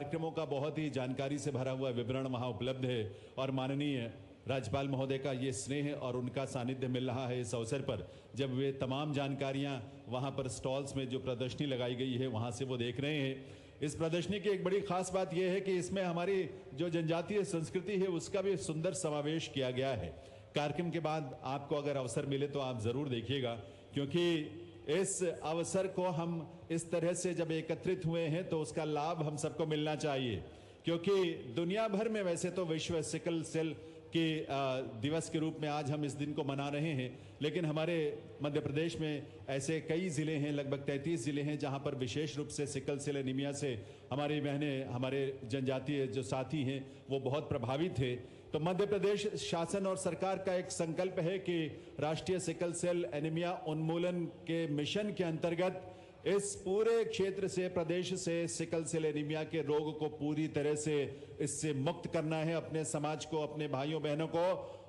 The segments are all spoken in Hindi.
कार्यक्रमों का बहुत ही जानकारी से भरा हुआ विवरण वहां उपलब्ध है और माननीय राज्यपाल महोदय का ये स्नेह और उनका सानिध्य मिल रहा है इस अवसर पर, जब वे तमाम जानकारियां वहां पर स्टॉल्स में जो प्रदर्शनी लगाई गई है वहां से वो देख रहे हैं। इस प्रदर्शनी की एक बड़ी खास बात यह है कि इसमें हमारी जो जनजातीय संस्कृति है उसका भी सुंदर समावेश किया गया है। कार्यक्रम के बाद आपको अगर अवसर मिले तो आप जरूर देखिएगा, क्योंकि इस अवसर को हम इस तरह से जब एकत्रित हुए हैं तो उसका लाभ हम सबको मिलना चाहिए, क्योंकि दुनिया भर में वैसे तो विश्व सिकल सेल के दिवस के रूप में आज हम इस दिन को मना रहे हैं, लेकिन हमारे मध्य प्रदेश में ऐसे कई ज़िले हैं, लगभग 33 ज़िले हैं जहां पर विशेष रूप से सिकल सेल एनीमिया से हमारी बहनें, हमारे जनजातीय जो साथी हैं वो बहुत प्रभावित थे। तो मध्य प्रदेश शासन और सरकार का एक संकल्प है कि राष्ट्रीय सिकल सेल एनीमिया उन्मूलन के मिशन के अंतर्गत इस पूरे क्षेत्र से, प्रदेश से सिकल सेल एनीमिया के रोग को पूरी तरह से इससे मुक्त करना है अपने समाज को, अपने भाइयों बहनों को।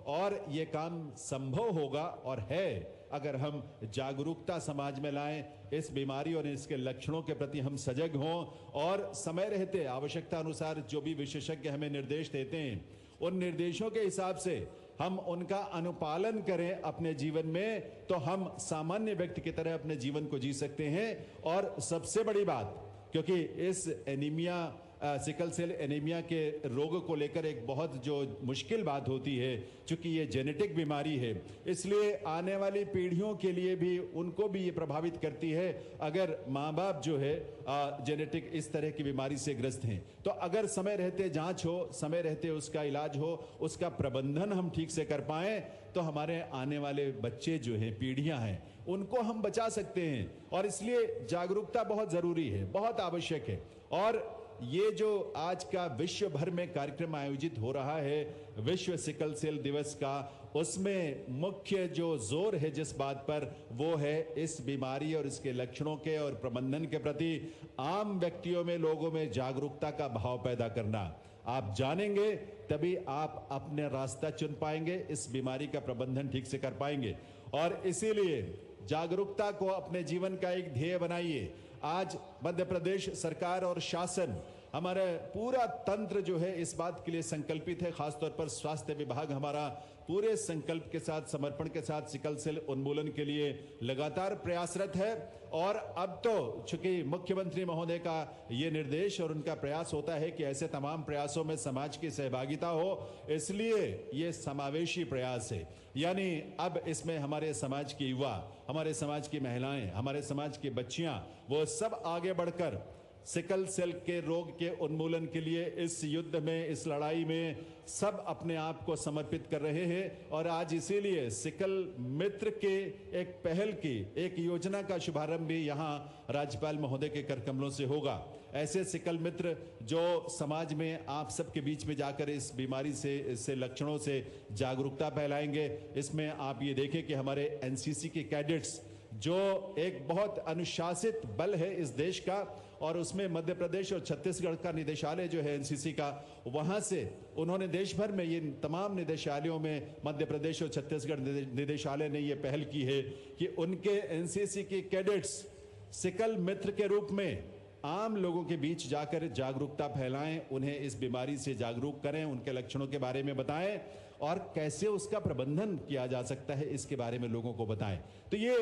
और ये काम संभव होगा और है अगर हम जागरूकता समाज में लाएं, इस बीमारी और इसके लक्षणों के प्रति हम सजग हों और समय रहते आवश्यकता अनुसार जो भी विशेषज्ञ हमें निर्देश देते हैं उन निर्देशों के हिसाब से हम उनका अनुपालन करें अपने जीवन में, तो हम सामान्य व्यक्ति की तरह अपने जीवन को जी सकते हैं। और सबसे बड़ी बात, क्योंकि इस एनीमिया, सिकल सेल एनीमिया के रोग को लेकर एक बहुत जो मुश्किल बात होती है, चूंकि ये जेनेटिक बीमारी है, इसलिए आने वाली पीढ़ियों के लिए भी, उनको भी ये प्रभावित करती है अगर माँ बाप जो है जेनेटिक इस तरह की बीमारी से ग्रस्त हैं। तो अगर समय रहते जांच हो, समय रहते उसका इलाज हो, उसका प्रबंधन हम ठीक से कर पाएं, तो हमारे आने वाले बच्चे जो हैं, पीढ़ियां हैं, उनको हम बचा सकते हैं। और इसलिए जागरूकता बहुत जरूरी है, बहुत आवश्यक है। और ये जो आज का विश्व भर में कार्यक्रम आयोजित हो रहा है विश्व सिकल सेल दिवस का, उसमें मुख्य जो जोर है जिस बात पर, वो है इस बीमारी और इसके लक्षणों के और प्रबंधन के प्रति आम व्यक्तियों में, लोगों में जागरूकता का भाव पैदा करना। आप जानेंगे तभी आप अपने रास्ता चुन पाएंगे, इस बीमारी का प्रबंधन ठीक से कर पाएंगे। और इसीलिए जागरूकता को अपने जीवन का एक ध्येय बनाइए। आज मध्य प्रदेश सरकार और शासन, हमारा पूरा तंत्र जो है इस बात के लिए संकल्पित है, खासतौर पर स्वास्थ्य विभाग हमारा पूरे संकल्प के साथ, समर्पण के साथ सिकल सेल उन्मूलन के लिए लगातार प्रयासरत है। और अब तो चूंकि मुख्यमंत्री महोदय का ये निर्देश और उनका प्रयास होता है कि ऐसे तमाम प्रयासों में समाज की सहभागिता हो, इसलिए ये समावेशी प्रयास है। यानी अब इसमें हमारे समाज के युवा, हमारे समाज की महिलाएं, हमारे समाज की बच्चियां, वो सब आगे बढ़कर सिकल सेल के रोग के उन्मूलन के लिए इस युद्ध में, इस लड़ाई में सब अपने आप को समर्पित कर रहे हैं। और आज इसीलिए सिकल मित्र के एक पहल की, एक योजना का शुभारंभ भी यहाँ राज्यपाल महोदय के कर कमलों से होगा। ऐसे सिकल मित्र जो समाज में आप सबके बीच में जाकर इस बीमारी से, इससे लक्षणों से जागरूकता फैलाएंगे। इसमें आप ये देखें कि हमारे एनसीसी के कैडेट्स, जो एक बहुत अनुशासित बल है इस देश का, और उसमें मध्य प्रदेश और छत्तीसगढ़ का निदेशालय जो है एनसीसी का, वहां से उन्होंने देश भर में ये तमाम निदेशालयों में मध्य प्रदेश और छत्तीसगढ़ निदेशालय ने ये पहल की है कि उनके एनसीसी के कैडेट्स सिकल मित्र के रूप में आम लोगों के बीच जाकर जागरूकता फैलाएं, उन्हें इस बीमारी से जागरूक करें, उनके लक्षणों के बारे में बताएं और कैसे उसका प्रबंधन किया जा सकता है इसके बारे में लोगों को बताएं। तो ये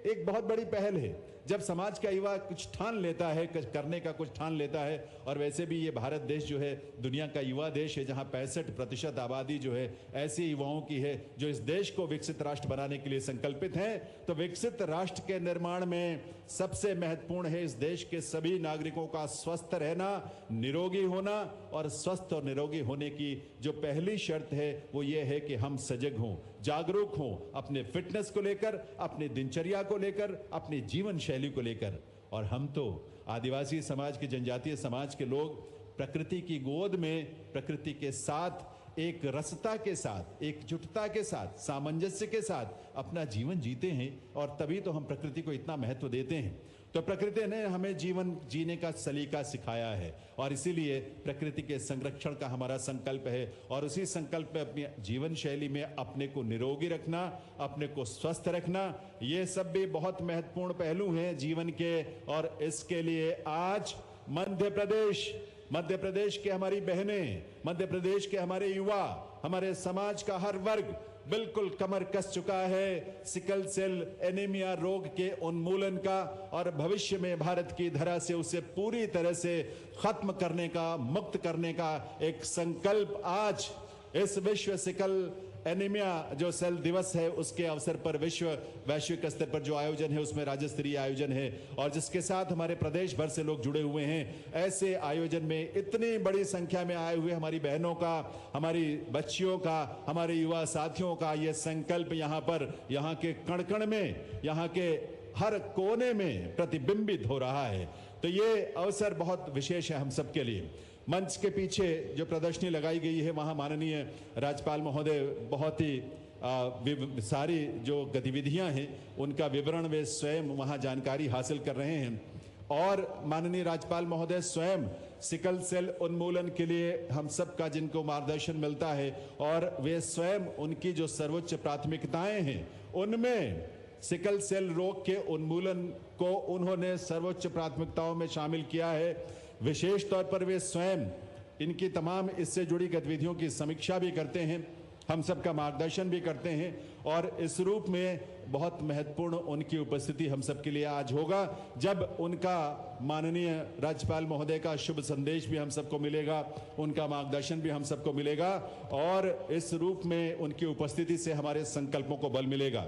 एक बहुत बड़ी पहल है। जब समाज का युवा कुछ ठान लेता है, कुछ करने का कुछ ठान लेता है, और वैसे भी ये भारत देश जो है दुनिया का युवा देश है, जहां 65% आबादी जो है ऐसे युवाओं की है जो इस देश को विकसित राष्ट्र बनाने के लिए संकल्पित हैं। तो विकसित राष्ट्र के निर्माण में सबसे महत्वपूर्ण है इस देश के सभी नागरिकों का स्वस्थ रहना, निरोगी होना। और स्वस्थ और निरोगी होने की जो पहली शर्त है वो ये है कि हम सजग हों, जागरूक हों, अपने फिटनेस को लेकर, अपनी दिनचर्या को लेकर, अपनी जीवन शैली को लेकर। और हम तो आदिवासी समाज के, जनजातीय समाज के लोग प्रकृति की गोद में, प्रकृति के साथ, एक रसता के साथ, एकजुटता के साथ, सामंजस्य के साथ अपना जीवन जीते हैं। और तभी तो हम प्रकृति को इतना महत्व देते हैं। तो प्रकृति ने हमें जीवन जीने का सलीका सिखाया है और इसीलिए प्रकृति के संरक्षण का हमारा संकल्प है। और उसी संकल्प में अपनी जीवन शैली में अपने को निरोगी रखना, अपने को स्वस्थ रखना, ये सब भी बहुत महत्वपूर्ण पहलू हैं जीवन के। और इसके लिए आज मध्य प्रदेश मध्य प्रदेश के हमारी बहनें, मध्य प्रदेश के हमारे युवा, हमारे समाज का हर वर्ग बिल्कुल कमर कस चुका है सिकल सेल एनीमिया रोग के उन्मूलन का और भविष्य में भारत की धरा से उसे पूरी तरह से खत्म करने का, मुक्त करने का एक संकल्प आज इस विश्व सिकल एनीमिया जो सेल दिवस है उसके अवसर पर वैश्विक स्तर पर जो आयोजन है उसमें राज्य स्तरीय आयोजन है और जिसके साथ हमारे प्रदेश भर से लोग जुड़े हुए हैं। ऐसे आयोजन में इतनी बड़ी संख्या में आए हुए हमारी बहनों का, हमारी बच्चियों का, हमारे युवा साथियों का ये संकल्प यहाँ पर, यहाँ के कण कण में, यहाँ के हर कोने में प्रतिबिंबित हो रहा है। तो ये अवसर बहुत विशेष है हम सबके लिए। मंच के पीछे जो प्रदर्शनी लगाई गई है वहाँ माननीय राज्यपाल महोदय बहुत ही सारी जो गतिविधियां हैं उनका विवरण वे स्वयं वहाँ जानकारी हासिल कर रहे हैं और माननीय राज्यपाल महोदय स्वयं सिकल सेल उन्मूलन के लिए हम सब का जिनको मार्गदर्शन मिलता है और वे स्वयं उनकी जो सर्वोच्च प्राथमिकताएं हैं उनमें सिकल सेल रोग के उन्मूलन को उन्होंने सर्वोच्च प्राथमिकताओं में शामिल किया है। विशेष तौर पर वे स्वयं इनकी तमाम इससे जुड़ी गतिविधियों की समीक्षा भी करते हैं, हम सबका मार्गदर्शन भी करते हैं और इस रूप में बहुत महत्वपूर्ण उनकी उपस्थिति हम सबके लिए आज होगा जब उनका माननीय राज्यपाल महोदय का शुभ संदेश भी हम सबको मिलेगा, उनका मार्गदर्शन भी हम सबको मिलेगा और इस रूप में उनकी उपस्थिति से हमारे संकल्पों को बल मिलेगा।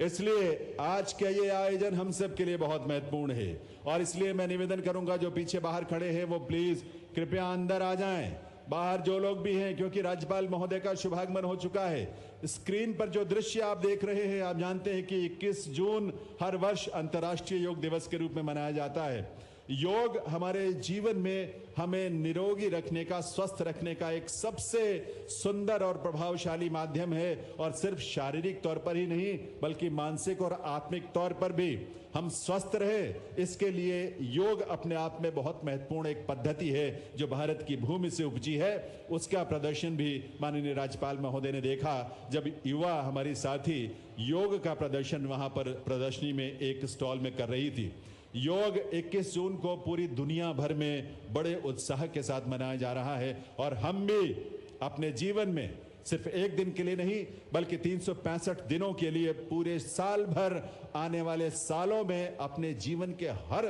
इसलिए आज का ये आयोजन हम सब के लिए बहुत महत्वपूर्ण है और इसलिए मैं निवेदन करूंगा जो पीछे बाहर खड़े हैं वो प्लीज कृपया अंदर आ जाएं, बाहर जो लोग भी हैं क्योंकि राज्यपाल महोदय का शुभागमन हो चुका है। स्क्रीन पर जो दृश्य आप देख रहे हैं, आप जानते हैं कि 21 जून हर वर्ष अंतर्राष्ट्रीय योग दिवस के रूप में मनाया जाता है। योग हमारे जीवन में हमें निरोगी रखने का, स्वस्थ रखने का एक सबसे सुंदर और प्रभावशाली माध्यम है और सिर्फ शारीरिक तौर पर ही नहीं बल्कि मानसिक और आत्मिक तौर पर भी हम स्वस्थ रहे, इसके लिए योग अपने आप में बहुत महत्वपूर्ण एक पद्धति है जो भारत की भूमि से उपजी है। उसका प्रदर्शन भी माननीय राज्यपाल महोदय ने देखा जब युवा हमारी साथी योग का प्रदर्शन वहां पर प्रदर्शनी में एक स्टॉल में कर रही थी। योग 21 जून को पूरी दुनिया भर में बड़े उत्साह के साथ मनाया जा रहा है और हम भी अपने जीवन में सिर्फ एक दिन के लिए नहीं बल्कि 365 दिनों के लिए पूरे साल भर आने वाले सालों में अपने जीवन के हर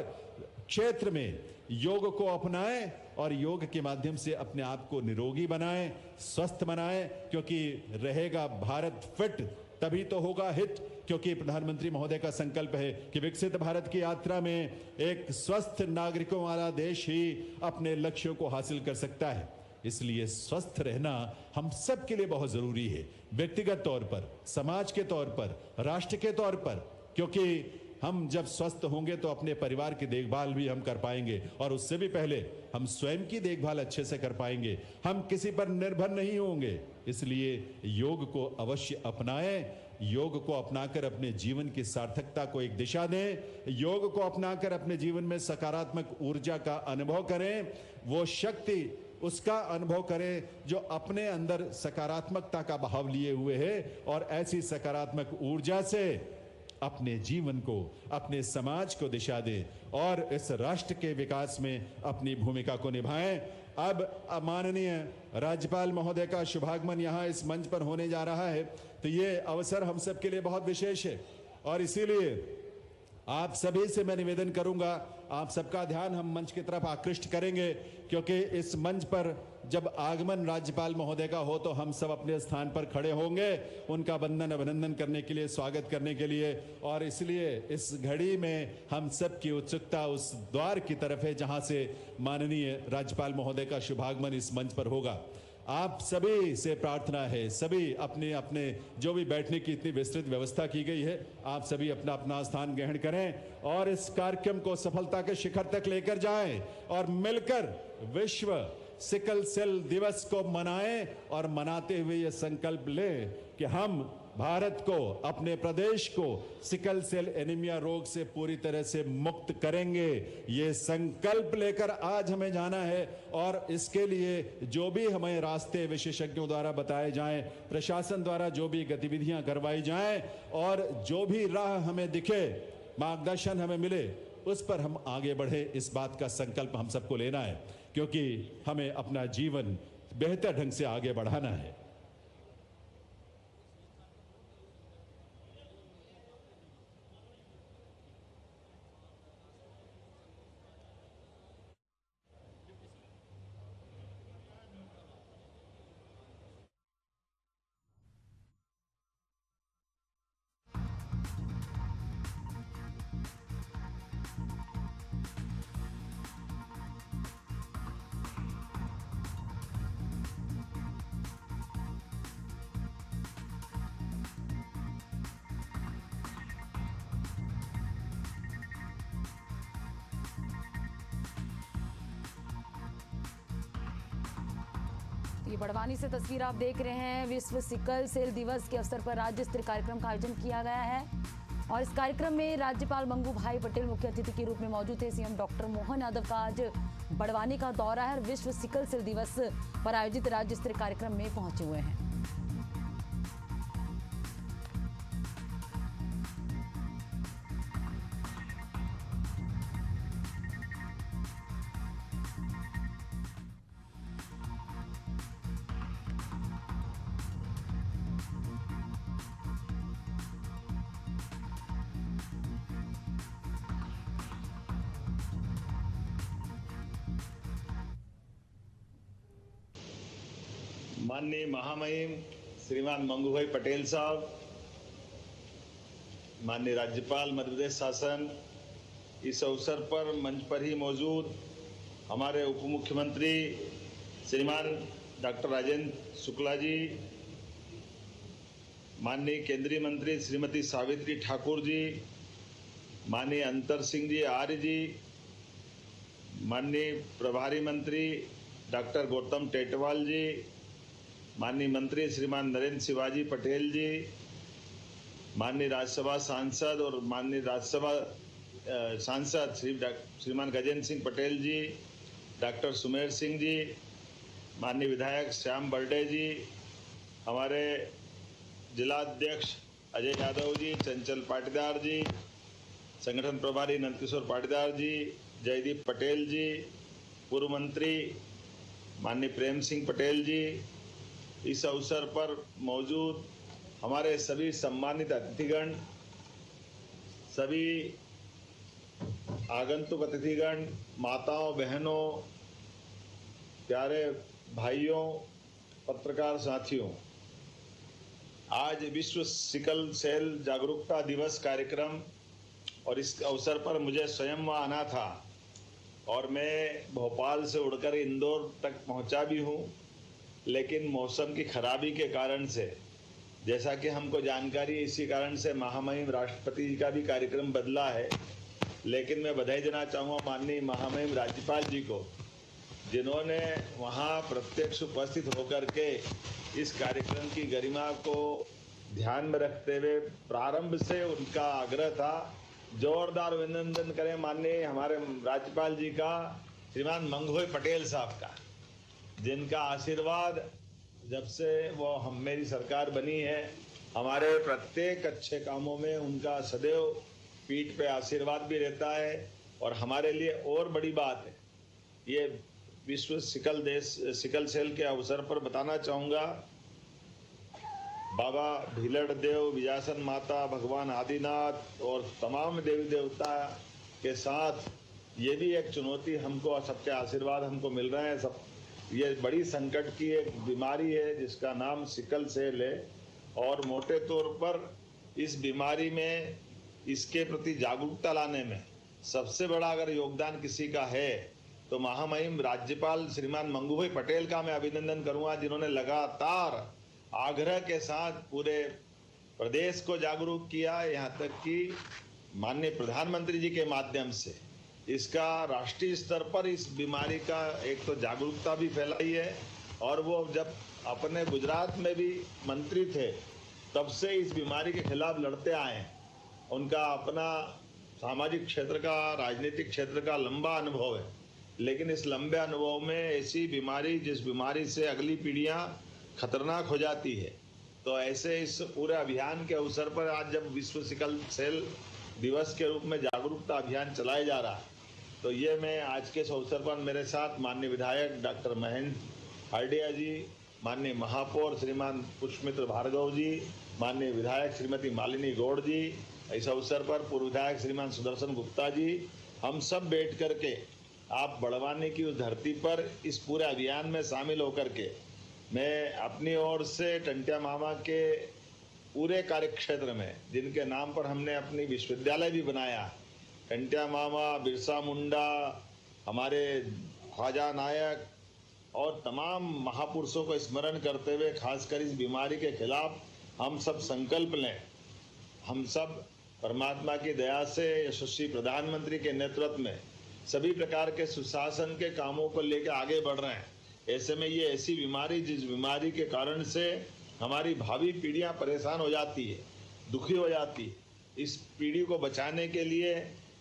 क्षेत्र में योग को अपनाएं और योग के माध्यम से अपने आप को निरोगी बनाएं, स्वस्थ बनाएं, क्योंकि रहेगा भारत फिट तभी तो होगा हिट, क्योंकि प्रधानमंत्री महोदय का संकल्प है कि विकसित भारत की यात्रा में एक स्वस्थ नागरिकों वाला देश ही अपने लक्ष्यों को हासिल कर सकता है। इसलिए स्वस्थ रहना हम सब के लिए बहुत जरूरी है, व्यक्तिगत तौर पर, समाज के तौर पर, राष्ट्र के तौर पर, क्योंकि हम जब स्वस्थ होंगे तो अपने परिवार की देखभाल भी हम कर पाएंगे और उससे भी पहले हम स्वयं की देखभाल अच्छे से कर पाएंगे, हम किसी पर निर्भर नहीं होंगे। इसलिए योग को अवश्य अपनाएं, योग को अपनाकर अपने जीवन की सार्थकता को एक दिशा दें, योग को अपनाकर अपने जीवन में सकारात्मक ऊर्जा का अनुभव करें, वो शक्ति उसका अनुभव करें जो अपने अंदर सकारात्मकता का भाव लिए हुए है और ऐसी सकारात्मक ऊर्जा से अपने जीवन को, अपने समाज को दिशा दें और इस राष्ट्र के विकास में अपनी भूमिका को निभाएं। अब माननीय राज्यपाल महोदय का शुभागमन यहाँ इस मंच पर होने जा रहा है तो ये अवसर हम सब के लिए बहुत विशेष है और इसीलिए आप सभी से मैं निवेदन करूंगा, आप सबका ध्यान हम मंच की तरफ आकृष्ट करेंगे क्योंकि इस मंच पर जब आगमन राज्यपाल महोदय का हो तो हम सब अपने स्थान पर खड़े होंगे उनका वंदन अभिनंदन करने के लिए, स्वागत करने के लिए। और इसलिए इस घड़ी में हम सब की उत्सुकता उस द्वार की तरफ है जहां से माननीय राज्यपाल महोदय का शुभागमन इस मंच पर होगा। आप सभी से प्रार्थना है, सभी अपने अपने जो भी बैठने की इतनी विस्तृत व्यवस्था की गई है, आप सभी अपना अपना स्थान ग्रहण करें और इस कार्यक्रम को सफलता के शिखर तक लेकर जाएं और मिलकर विश्व सिकल सेल दिवस को मनाएं और मनाते हुए ये संकल्प लें कि हम भारत को, अपने प्रदेश को सिकल सेल एनीमिया रोग से पूरी तरह से मुक्त करेंगे। ये संकल्प लेकर आज हमें जाना है और इसके लिए जो भी हमें रास्ते विशेषज्ञों द्वारा बताए जाएं, प्रशासन द्वारा जो भी गतिविधियां करवाई जाएं और जो भी राह हमें दिखे, मार्गदर्शन हमें मिले, उस पर हम आगे बढ़े, इस बात का संकल्प हम सबको लेना है। क्योंकि हमें अपना जीवन बेहतर ढंग से आगे बढ़ाना है। ये बड़वानी से तस्वीर आप देख रहे हैं। विश्व सिकल सेल दिवस के अवसर पर राज्य स्तरीय कार्यक्रम का आयोजन किया गया है और इस कार्यक्रम में राज्यपाल मंगू भाई पटेल मुख्य अतिथि के रूप में मौजूद थे। सीएम डॉक्टर मोहन यादव का आज बड़वानी का दौरा है और विश्व सिकल सेल दिवस पर आयोजित राज्य स्तरीय कार्यक्रम में पहुंचे हुए हैं। माननीय महामहिम श्रीमान मंगू भाई पटेल साहब, माननीय राज्यपाल मध्य प्रदेश शासन, इस अवसर पर मंच पर ही मौजूद हमारे उप मुख्यमंत्री श्रीमान डॉक्टर राजेंद्र शुक्ला जी, माननीय केंद्रीय मंत्री श्रीमती सावित्री ठाकुर जी, माननीय अंतर सिंह जी आर्य जी, माननीय प्रभारी मंत्री डॉक्टर गौतम टेटवाल जी, माननीय मंत्री श्रीमान नरेंद्र शिवाजी पटेल जी, माननीय राज्यसभा सांसद और माननीय राज्यसभा सांसद श्रीमान गजेंद्र सिंह पटेल जी, डॉक्टर सुमेर सिंह जी, माननीय विधायक श्याम बर्डे जी, हमारे जिलाध्यक्ष अजय यादव जी, चंचल पाटीदार जी, संगठन प्रभारी नंदकिशोर पाटीदार जी, जयदीप पटेल जी, पूर्व मंत्री माननीय प्रेम सिंह पटेल जी, इस अवसर पर मौजूद हमारे सभी सम्मानित अतिथिगण, सभी आगंतुक अतिथिगण, माताओं बहनों, प्यारे भाइयों, पत्रकार साथियों, आज विश्व सिकल सेल जागरूकता दिवस कार्यक्रम और इस अवसर पर मुझे स्वयं वहाँ आना था और मैं भोपाल से उड़कर इंदौर तक पहुँचा भी हूँ, लेकिन मौसम की खराबी के कारण से, जैसा कि हमको जानकारी है, इसी कारण से महामहिम राष्ट्रपति जी का भी कार्यक्रम बदला है। लेकिन मैं बधाई देना चाहूँगा माननीय महामहिम राज्यपाल जी को, जिन्होंने वहाँ प्रत्यक्ष उपस्थित होकर के इस कार्यक्रम की गरिमा को ध्यान में रखते हुए प्रारंभ से उनका आग्रह था। जोरदार अभिनंदन करें माननीय हमारे राज्यपाल जी का, श्रीमान मंगू भाई पटेल साहब का, जिनका आशीर्वाद जब से वो मेरी सरकार बनी है, हमारे प्रत्येक अच्छे कामों में उनका सदैव पीठ पे आशीर्वाद भी रहता है। और हमारे लिए और बड़ी बात है, ये विश्व सिकल सेल के अवसर पर बताना चाहूँगा, बाबा भीलड़ देव, विजासन माता, भगवान आदिनाथ और तमाम देवी देवता के साथ ये भी एक चुनौती हमको, सबके आशीर्वाद हमको मिल रहे हैं। सब ये बड़ी संकट की एक बीमारी है जिसका नाम सिकल सेल है और मोटे तौर पर इस बीमारी में, इसके प्रति जागरूकता लाने में सबसे बड़ा अगर योगदान किसी का है तो महामहिम राज्यपाल श्रीमान मंगू भाई पटेल का मैं अभिनंदन करूंगा, जिन्होंने लगातार आग्रह के साथ पूरे प्रदेश को जागरूक किया। यहाँ तक कि माननीय प्रधानमंत्री जी के माध्यम से इसका राष्ट्रीय स्तर पर इस बीमारी का एक तो जागरूकता भी फैलाई है और वो जब अपने गुजरात में भी मंत्री थे तब से इस बीमारी के खिलाफ लड़ते आए हैं। उनका अपना सामाजिक क्षेत्र का, राजनीतिक क्षेत्र का लंबा अनुभव है, लेकिन इस लंबे अनुभव में ऐसी बीमारी, जिस बीमारी से अगली पीढ़ियां खतरनाक हो जाती है, तो ऐसे इस पूरे अभियान के अवसर पर आज जब विश्व सिकल सेल दिवस के रूप में जागरूकता अभियान चलाया जा रहा है, तो ये मैं आज के इस अवसर पर मेरे साथ माननीय विधायक डॉक्टर महेंद्र हार्डिया जी, माननीय महापौर श्रीमान पुष्पमित्र भार्गव जी, माननीय विधायक श्रीमती मालिनी गौड़ जी, इस अवसर पर पूर्व विधायक श्रीमान सुदर्शन गुप्ता जी, हम सब बैठ करके आप बड़वानी की उस धरती पर इस पूरे अभियान में शामिल होकर के मैं अपनी ओर से टंटिया मामा के पूरे कार्यक्षेत्र में, जिनके नाम पर हमने अपनी विश्वविद्यालय भी बनाया, टंटिया मामा, बिरसा मुंडा, हमारे ख्वाजा नायक और तमाम महापुरुषों को स्मरण करते हुए खासकर इस बीमारी के खिलाफ हम सब संकल्प लें। हम सब परमात्मा की दया से यशस्वी प्रधानमंत्री के नेतृत्व में सभी प्रकार के सुशासन के कामों को लेकर आगे बढ़ रहे हैं। ऐसे में ये ऐसी बीमारी, जिस बीमारी के कारण से हमारी भावी पीढ़ियां परेशान हो जाती है, दुखी हो जाती है, इस पीढ़ी को बचाने के लिए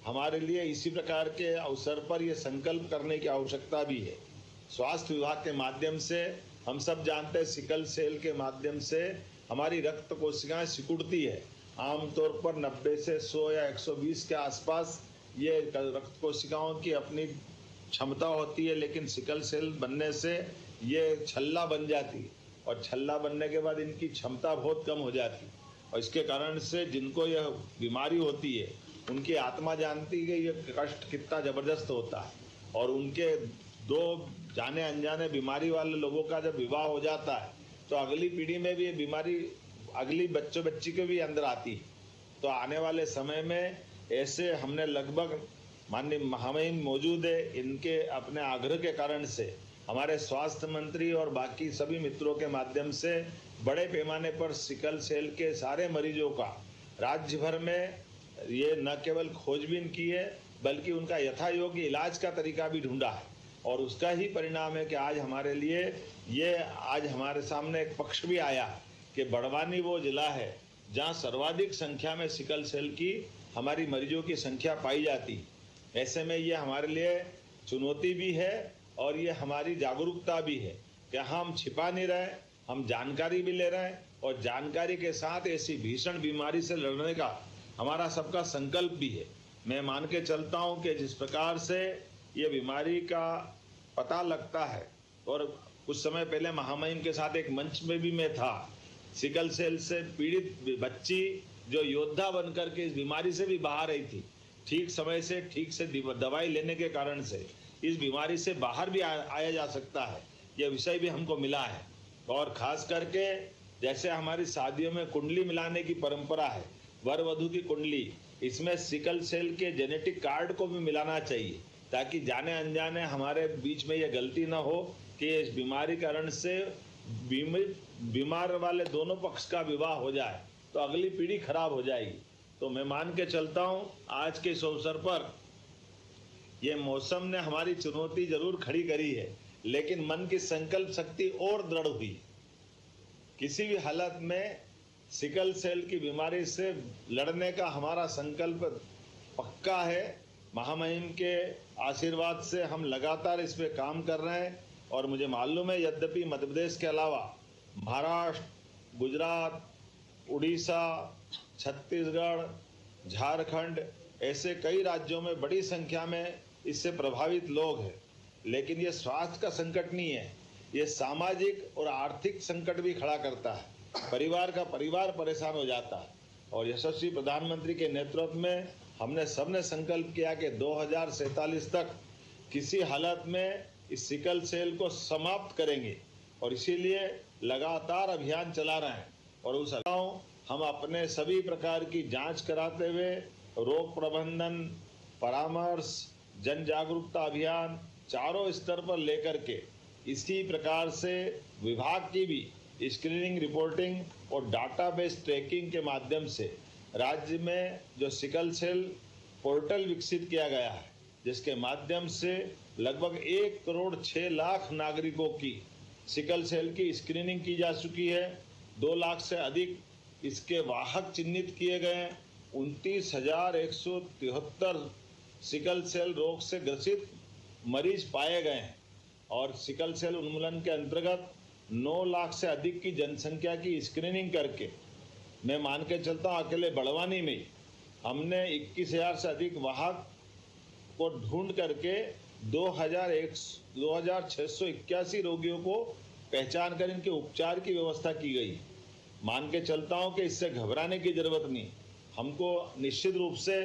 हमारे लिए इसी प्रकार के अवसर पर यह संकल्प करने की आवश्यकता भी है। स्वास्थ्य विभाग के माध्यम से हम सब जानते हैं, सिकल सेल के माध्यम से हमारी रक्त कोशिकाएं सिकुड़ती है। आमतौर पर 90 से 100 या 120 के आसपास ये रक्त कोशिकाओं की अपनी क्षमता होती है, लेकिन सिकल सेल बनने से ये छल्ला बन जाती है और छल्ला बनने के बाद इनकी क्षमता बहुत कम हो जाती है। और इसके कारण से जिनको यह बीमारी होती है उनकी आत्मा जानती है कि ये कष्ट कितना ज़बरदस्त होता है। और उनके दो जाने अनजाने बीमारी वाले लोगों का जब विवाह हो जाता है तो अगली पीढ़ी में भी ये बीमारी अगली बच्चों बच्ची के भी अंदर आती है। तो आने वाले समय में ऐसे हमने लगभग माननीय महामहिम मौजूद है, इनके अपने आग्रह के कारण से हमारे स्वास्थ्य मंत्री और बाकी सभी मित्रों के माध्यम से बड़े पैमाने पर सिकल सेल के सारे मरीजों का राज्य भर में ये न केवल खोजबीन की है बल्कि उनका यथा योग्य इलाज का तरीका भी ढूंढा है। और उसका ही परिणाम है कि आज हमारे लिए आज हमारे सामने एक पक्ष भी आया कि बड़वानी वो जिला है जहां सर्वाधिक संख्या में सिकल सेल की हमारी मरीजों की संख्या पाई जाती। ऐसे में ये हमारे लिए चुनौती भी है और ये हमारी जागरूकता भी है कि हम छिपा नहीं रहे, हम जानकारी भी ले रहे हैं और जानकारी के साथ ऐसी भीषण बीमारी से लड़ने का हमारा सबका संकल्प भी है। मैं मान के चलता हूँ कि जिस प्रकार से ये बीमारी का पता लगता है, और कुछ समय पहले महामहिम के साथ एक मंच में भी मैं था, सिकल सेल से पीड़ित बच्ची जो योद्धा बनकर के इस बीमारी से भी बाहर आई थी, ठीक समय से ठीक से दवाई लेने के कारण से इस बीमारी से बाहर भी आया जा सकता है। यह विषय भी हमको मिला है। और खास करके जैसे हमारी शादियों में कुंडली मिलाने की परंपरा है, वर वधू की कुंडली, इसमें सिकल सेल के जेनेटिक कार्ड को भी मिलाना चाहिए ताकि जाने अनजाने हमारे बीच में यह गलती ना हो कि इस बीमारी कारण से बीमार वाले दोनों पक्ष का विवाह हो जाए तो अगली पीढ़ी खराब हो जाएगी। तो मैं मान के चलता हूँ आज के इस अवसर पर ये मौसम ने हमारी चुनौती जरूर खड़ी करी है, लेकिन मन की संकल्प शक्ति और दृढ़ हुई। किसी भी हालत में सिकल सेल की बीमारी से लड़ने का हमारा संकल्प पक्का है। महामहिम के आशीर्वाद से हम लगातार इस पे काम कर रहे हैं और मुझे मालूम है यद्यपि मध्य प्रदेश के अलावा महाराष्ट्र, गुजरात, उड़ीसा, छत्तीसगढ़, झारखंड ऐसे कई राज्यों में बड़ी संख्या में इससे प्रभावित लोग हैं, लेकिन ये स्वास्थ्य का संकट नहीं है, ये सामाजिक और आर्थिक संकट भी खड़ा करता है। परिवार का परिवार परेशान हो जाता है। और यशस्वी प्रधानमंत्री के नेतृत्व में हमने सबने संकल्प किया कि 2047 तक किसी हालत में इस सिकल सेल को समाप्त करेंगे और इसीलिए लगातार अभियान चला रहे हैं। और उस हम अपने सभी प्रकार की जांच कराते हुए रोग प्रबंधन, परामर्श, जन जागरूकता अभियान चारों स्तर पर लेकर के इसी प्रकार से विभाग की भी स्क्रीनिंग, रिपोर्टिंग और डाटाबेस ट्रैकिंग के माध्यम से राज्य में जो सिकल सेल पोर्टल विकसित किया गया है, जिसके माध्यम से लगभग 1,06,00,000 नागरिकों की सिकल सेल की स्क्रीनिंग की जा चुकी है। 2 लाख से अधिक इसके वाहक चिन्हित किए गए हैं। 29,173 सिकल सेल रोग से ग्रसित मरीज पाए गए हैं और सिकल सेल उन्मूलन के अंतर्गत 9 लाख से अधिक की जनसंख्या की स्क्रीनिंग करके मैं मान के चलता हूँ अकेले बड़वानी में हमने 21,000 से अधिक वाहक को ढूंढ करके 2681 रोगियों को पहचान कर इनके उपचार की व्यवस्था की गई। मान के चलता हूं कि इससे घबराने की जरूरत नहीं। हमको निश्चित रूप से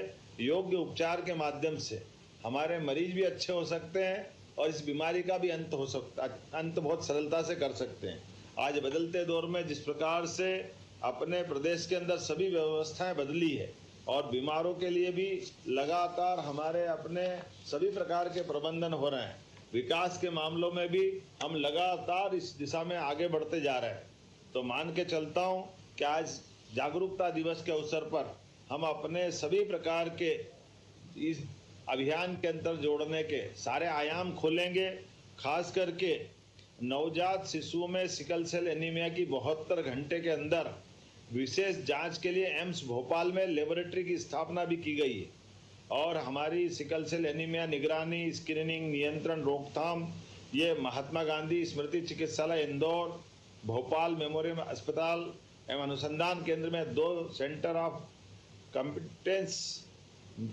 योग्य उपचार के माध्यम से हमारे मरीज भी अच्छे हो सकते हैं और इस बीमारी का भी अंत बहुत सरलता से कर सकते हैं। आज बदलते दौर में जिस प्रकार से अपने प्रदेश के अंदर सभी व्यवस्थाएं बदली है और बीमारों के लिए भी लगातार हमारे अपने सभी प्रकार के प्रबंधन हो रहे हैं, विकास के मामलों में भी हम लगातार इस दिशा में आगे बढ़ते जा रहे हैं। तो मान के चलता हूं कि आज जागरूकता दिवस के अवसर पर हम अपने सभी प्रकार के इस अभियान के अंदर जोड़ने के सारे आयाम खोलेंगे। खास करके नवजात शिशुओं में सिकल सेल एनीमिया की 72 घंटे के अंदर विशेष जांच के लिए एम्स भोपाल में लेबोरेटरी की स्थापना भी की गई है और हमारी सिकल सेल एनीमिया निगरानी, स्क्रीनिंग, नियंत्रण, रोकथाम ये महात्मा गांधी स्मृति चिकित्सालय इंदौर, भोपाल मेमोरियल अस्पताल एवं अनुसंधान केंद्र में 2 सेंटर ऑफ कॉम्पिटेंस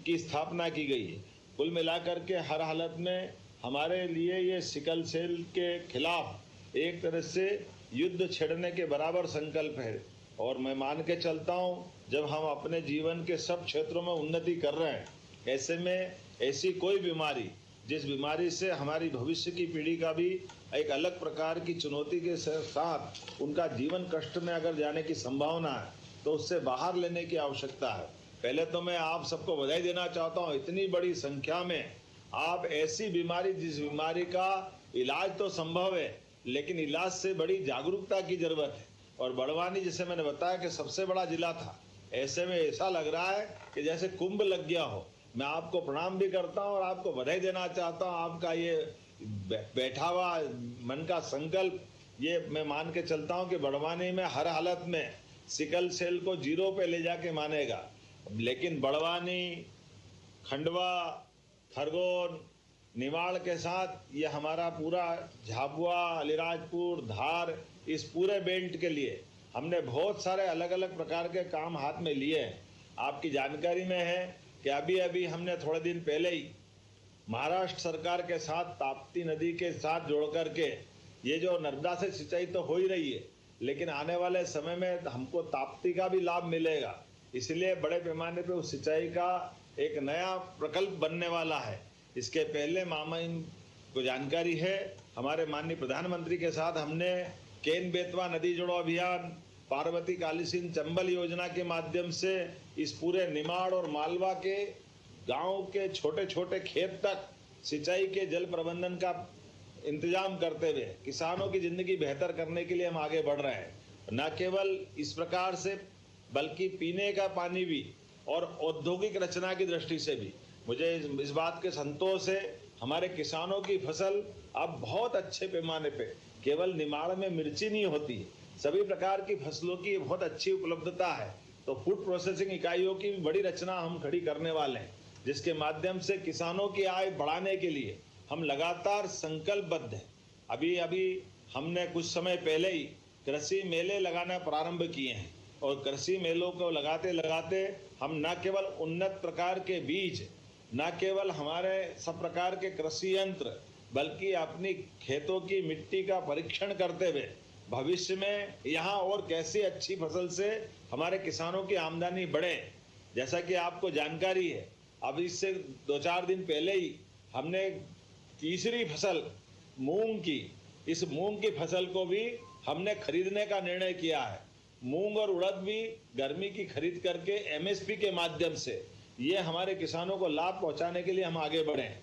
की स्थापना की गई है। कुल मिलाकर के हर हालत में हमारे लिए ये सिकल सेल के खिलाफ एक तरह से युद्ध छेड़ने के बराबर संकल्प है और मैं मान के चलता हूँ जब हम अपने जीवन के सब क्षेत्रों में उन्नति कर रहे हैं, ऐसे में ऐसी कोई बीमारी जिस बीमारी से हमारी भविष्य की पीढ़ी का भी एक अलग प्रकार की चुनौती के साथ उनका जीवन कष्ट में अगर जाने की संभावना है तो उससे बाहर लेने की आवश्यकता है। पहले तो मैं आप सबको बधाई देना चाहता हूँ, इतनी बड़ी संख्या में आप ऐसी बीमारी जिस बीमारी का इलाज तो संभव है लेकिन इलाज से बड़ी जागरूकता की जरूरत है। और बड़वानी जैसे मैंने बताया कि सबसे बड़ा जिला था, ऐसे में ऐसा लग रहा है कि जैसे कुंभ लग गया हो। मैं आपको प्रणाम भी करता हूं और आपको बधाई देना चाहता हूं। आपका ये बैठा हुआ मन का संकल्प, ये मैं मान के चलता हूं कि बड़वानी में हर हालत में सिकल सेल को 0 पे ले जाके मानेगा। लेकिन बड़वानी, खंडवा, खरगोन, निवाड़ के साथ ये हमारा पूरा झाबुआ, अलीराजपुर, धार, इस पूरे बेल्ट के लिए हमने बहुत सारे अलग अलग प्रकार के काम हाथ में लिए हैं। आपकी जानकारी में है कि अभी हमने थोड़े दिन पहले ही महाराष्ट्र सरकार के साथ ताप्ती नदी के साथ जोड़ करके ये जो नर्मदा से सिंचाई तो हो ही रही है लेकिन आने वाले समय में हमको ताप्ती का भी लाभ मिलेगा, इसलिए बड़े पैमाने पे उस सिंचाई का एक नया प्रकल्प बनने वाला है। इसके पहले मामाइन को जानकारी है, हमारे माननीय प्रधानमंत्री के साथ हमने केन बेतवा नदी जोड़ो अभियान, पार्वती कालीसिंध चंबल योजना के माध्यम से इस पूरे निमाड़ और मालवा के गांव के छोटे छोटे खेत तक सिंचाई के जल प्रबंधन का इंतजाम करते हुए किसानों की जिंदगी बेहतर करने के लिए हम आगे बढ़ रहे हैं। न केवल इस प्रकार से बल्कि पीने का पानी भी और औद्योगिक रचना की दृष्टि से भी मुझे इस बात के संतोष है। हमारे किसानों की फसल अब बहुत अच्छे पैमाने पे, केवल निमाड़ में मिर्ची नहीं होती, सभी प्रकार की फसलों की बहुत अच्छी उपलब्धता है। तो फूड प्रोसेसिंग इकाइयों की बड़ी रचना हम खड़ी करने वाले हैं, जिसके माध्यम से किसानों की आय बढ़ाने के लिए हम लगातार संकल्पबद्ध हैं। अभी हमने कुछ समय पहले ही कृषि मेले लगाना प्रारंभ किए हैं और कृषि मेलों को लगाते लगाते हम न केवल उन्नत प्रकार के बीज, न केवल हमारे सब प्रकार के कृषि यंत्र, बल्कि अपनी खेतों की मिट्टी का परीक्षण करते हुए भविष्य में यहाँ और कैसी अच्छी फसल से हमारे किसानों की आमदनी बढ़े। जैसा कि आपको जानकारी है, अब इससे 2-4 दिन पहले ही हमने तीसरी फसल मूंग की, इस मूंग की फसल को भी हमने खरीदने का निर्णय किया है। मूंग और उड़द भी गर्मी की खरीद करके एमएसपी के माध्यम से ये हमारे किसानों को लाभ पहुंचाने के लिए हम आगे बढ़े।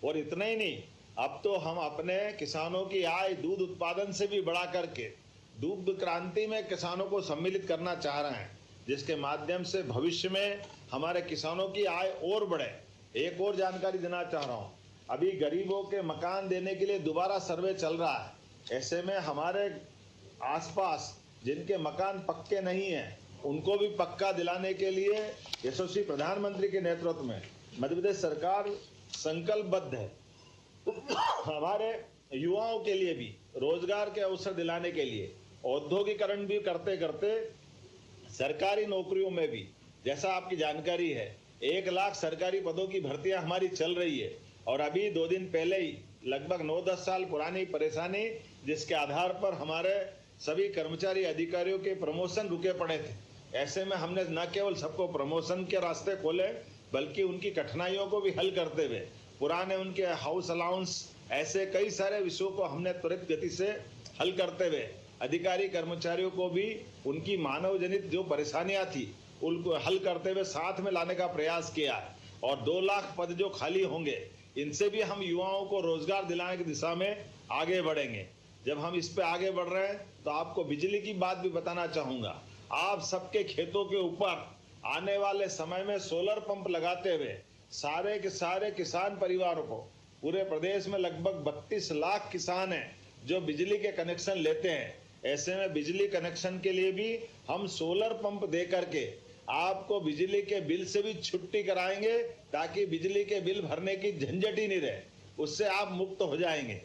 और इतना ही नहीं, अब तो हम अपने किसानों की आय दूध उत्पादन से भी बढ़ा करके दूध क्रांति में किसानों को सम्मिलित करना चाह रहे हैं, जिसके माध्यम से भविष्य में हमारे किसानों की आय और बढ़े। एक और जानकारी देना चाह रहा हूँ, अभी गरीबों के मकान देने के लिए दोबारा सर्वे चल रहा है। ऐसे में हमारे आसपास जिनके मकान पक्के नहीं हैं, उनको भी पक्का दिलाने के लिए यशस्वी प्रधानमंत्री के नेतृत्व में मध्य प्रदेश सरकार संकल्पबद्ध है। हमारे युवाओं के लिए भी रोजगार के अवसर दिलाने के लिए औद्योगिकरण भी करते करते सरकारी नौकरियों में भी, जैसा आपकी जानकारी है, 1 लाख सरकारी पदों की भर्तियां हमारी चल रही है। और अभी 2 दिन पहले ही लगभग 9-10 साल पुरानी परेशानी, जिसके आधार पर हमारे सभी कर्मचारी अधिकारियों के प्रमोशन रुके पड़े थे। ऐसे में हमने न केवल सबको प्रमोशन के रास्ते खोले, बल्कि उनकी कठिनाइयों को भी हल करते हुए पुराने उनके हाउस अलाउंस, ऐसे कई सारे विषयों को हमने त्वरित गति से हल करते हुए अधिकारी कर्मचारियों को भी उनकी मानव जनित जो परेशानियां थी उनको हल करते हुए साथ में लाने का प्रयास किया है। और 2 लाख पद जो खाली होंगे, इनसे भी हम युवाओं को रोजगार दिलाने की दिशा में आगे बढ़ेंगे। जब हम इस पे आगे बढ़ रहे हैं तो आपको बिजली की बात भी बताना चाहूंगा। आप सबके खेतों के ऊपर आने वाले समय में सोलर पंप लगाते हुए सारे के सारे किसान परिवारों को, पूरे प्रदेश में लगभग 32 लाख किसान हैं जो बिजली के कनेक्शन लेते हैं। ऐसे में बिजली कनेक्शन के लिए भी हम सोलर पंप दे करके आपको बिजली के बिल से भी छुट्टी कराएंगे, ताकि बिजली के बिल भरने की झंझट ही नहीं रहे, उससे आप मुक्त हो जाएंगे।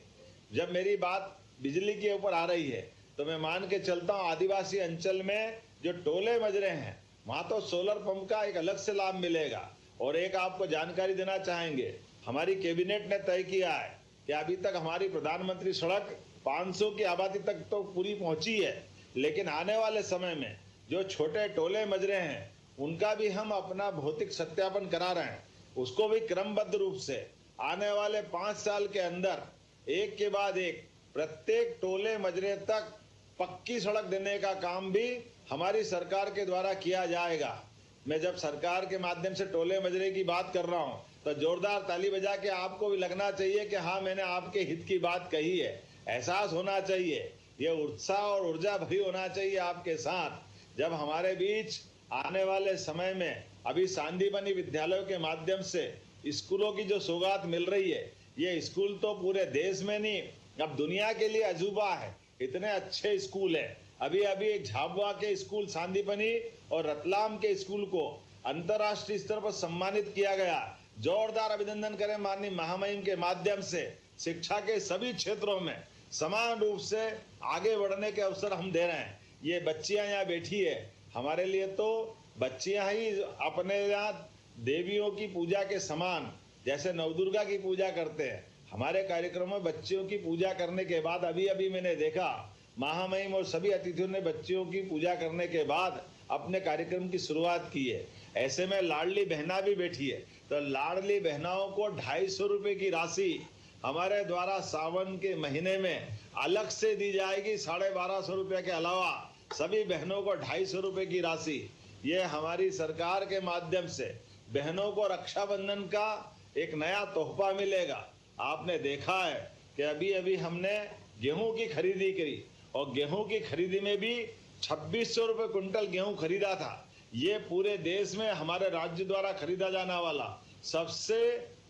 जब मेरी बात बिजली के ऊपर आ रही है तो मैं मान के चलता हूँ, आदिवासी अंचल में जो टोले मजरे हैं वहां तो सोलर पंप का एक अलग से लाभ मिलेगा। और एक आपको जानकारी देना चाहेंगे, हमारी कैबिनेट ने तय किया है कि अभी तक हमारी प्रधानमंत्री सड़क 500 की आबादी तक तो पूरी पहुंची है, लेकिन आने वाले समय में जो छोटे टोले मजरे हैं उनका भी हम अपना भौतिक सत्यापन करा रहे हैं। उसको भी क्रमबद्ध रूप से आने वाले 5 साल के अंदर एक के बाद एक प्रत्येक टोले मजरे तक पक्की सड़क देने का काम भी हमारी सरकार के द्वारा किया जाएगा। मैं जब सरकार के माध्यम से टोले मजरे की बात कर रहा हूं तो जोरदार ताली बजा के आपको भी लगना चाहिए कि हाँ, मैंने आपके हित की बात कही है। एहसास होना चाहिए, ये उत्साह और ऊर्जा भरी होना चाहिए आपके साथ। जब हमारे बीच आने वाले समय में अभी सांदीपनि विद्यालयों के माध्यम से स्कूलों की जो सौगात मिल रही है, ये स्कूल तो पूरे देश में नहीं, अब दुनिया के लिए अजूबा है। इतने अच्छे स्कूल है। अभी एक झाबुआ के स्कूल सांदीपनि और रतलाम के स्कूल को अंतर्राष्ट्रीय स्तर पर सम्मानित किया गया। जोरदार अभिनंदन करें माननीय महामहिम के माध्यम से। शिक्षा के सभी क्षेत्रों में समान रूप से आगे बढ़ने के अवसर हम दे रहे हैं। ये बच्चियां यहाँ बैठी है, हमारे लिए तो बच्चियां ही अपने यहाँ देवियों की पूजा के समान, जैसे नवदुर्गा की पूजा करते हैं, हमारे कार्यक्रम में बच्चियों की पूजा करने के बाद अभी मैंने देखा महामहिम और सभी अतिथियों ने बच्चियों की पूजा करने के बाद अपने कार्यक्रम की शुरुआत की है। ऐसे में लाडली बहना भी बैठी है, तो लाडली बहनाओं को 250 रुपए की राशि हमारे द्वारा सावन के महीने में अलग से दी जाएगी। 1250 रुपए के अलावा सभी बहनों को 250 रुपए की राशि, ये हमारी सरकार के माध्यम से बहनों को रक्षाबंधन का एक नया तोहफा मिलेगा। आपने देखा है कि अभी हमने गेहूं की खरीदी करी और गेहूं की खरीदी में भी 2600 रुपए क्विंटल गेहूं खरीदा था। ये पूरे देश में हमारे राज्य द्वारा खरीदा जाने वाला सबसे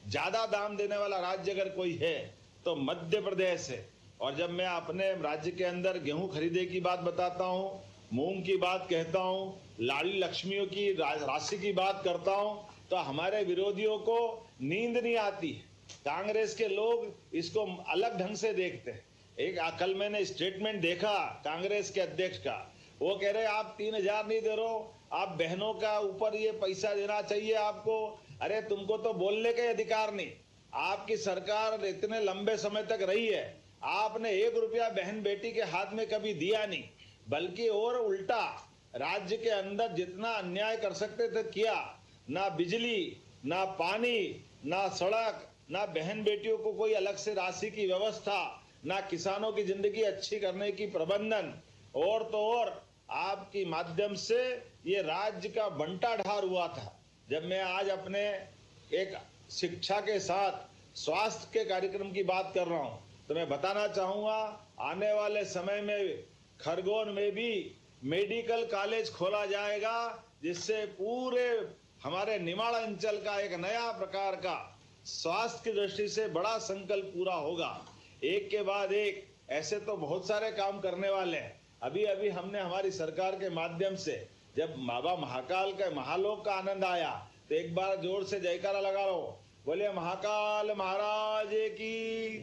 ज्यादा दाम देने वाला राज्य अगर कोई है तो मध्य प्रदेश है। और जब मैं अपने राज्य के अंदर गेहूं खरीदे की बात बताता हूं, मूंग की बात कहता हूं, लाडली लक्ष्मियों की राशि की बात करता हूं, तो हमारे विरोधियों को नींद नहीं आती। कांग्रेस के लोग इसको अलग ढंग से देखते हैं। एक कल मैंने स्टेटमेंट देखा कांग्रेस के अध्यक्ष का, वो कह रहे आप 3000 नहीं दे रहे हो, आप बहनों का ऊपर ये पैसा देना चाहिए आपको। अरे तुमको तो बोलने का अधिकार नहीं। आपकी सरकार इतने लंबे समय तक रही है, आपने 1 रुपया बहन बेटी के हाथ में कभी दिया नहीं, बल्कि और उल्टा राज्य के अंदर जितना अन्याय कर सकते थे किया। ना बिजली, ना पानी, ना सड़क, ना बहन बेटियों को कोई अलग से राशि की व्यवस्था, ना किसानों की जिंदगी अच्छी करने की प्रबंधन। और तो और आपकी माध्यम से ये राज्य का बंटाढार हुआ था। जब मैं आज अपने एक शिक्षा के साथ स्वास्थ्य के कार्यक्रम की बात कर रहा हूं, तो मैं बताना चाहूंगा आने वाले समय में खरगोन में भी मेडिकल कॉलेज खोला जाएगा, जिससे पूरे हमारे निमाड़ अंचल का एक नया प्रकार का स्वास्थ्य की दृष्टि से बड़ा संकल्प पूरा होगा। एक के बाद एक ऐसे तो बहुत सारे काम करने वाले हैं। अभी हमने हमारी सरकार के माध्यम से जब बाबा महाकाल का महालोक का आनंद आया, तो एक बार जोर से जयकारा लगा लो, बोले महाकाल महाराज की।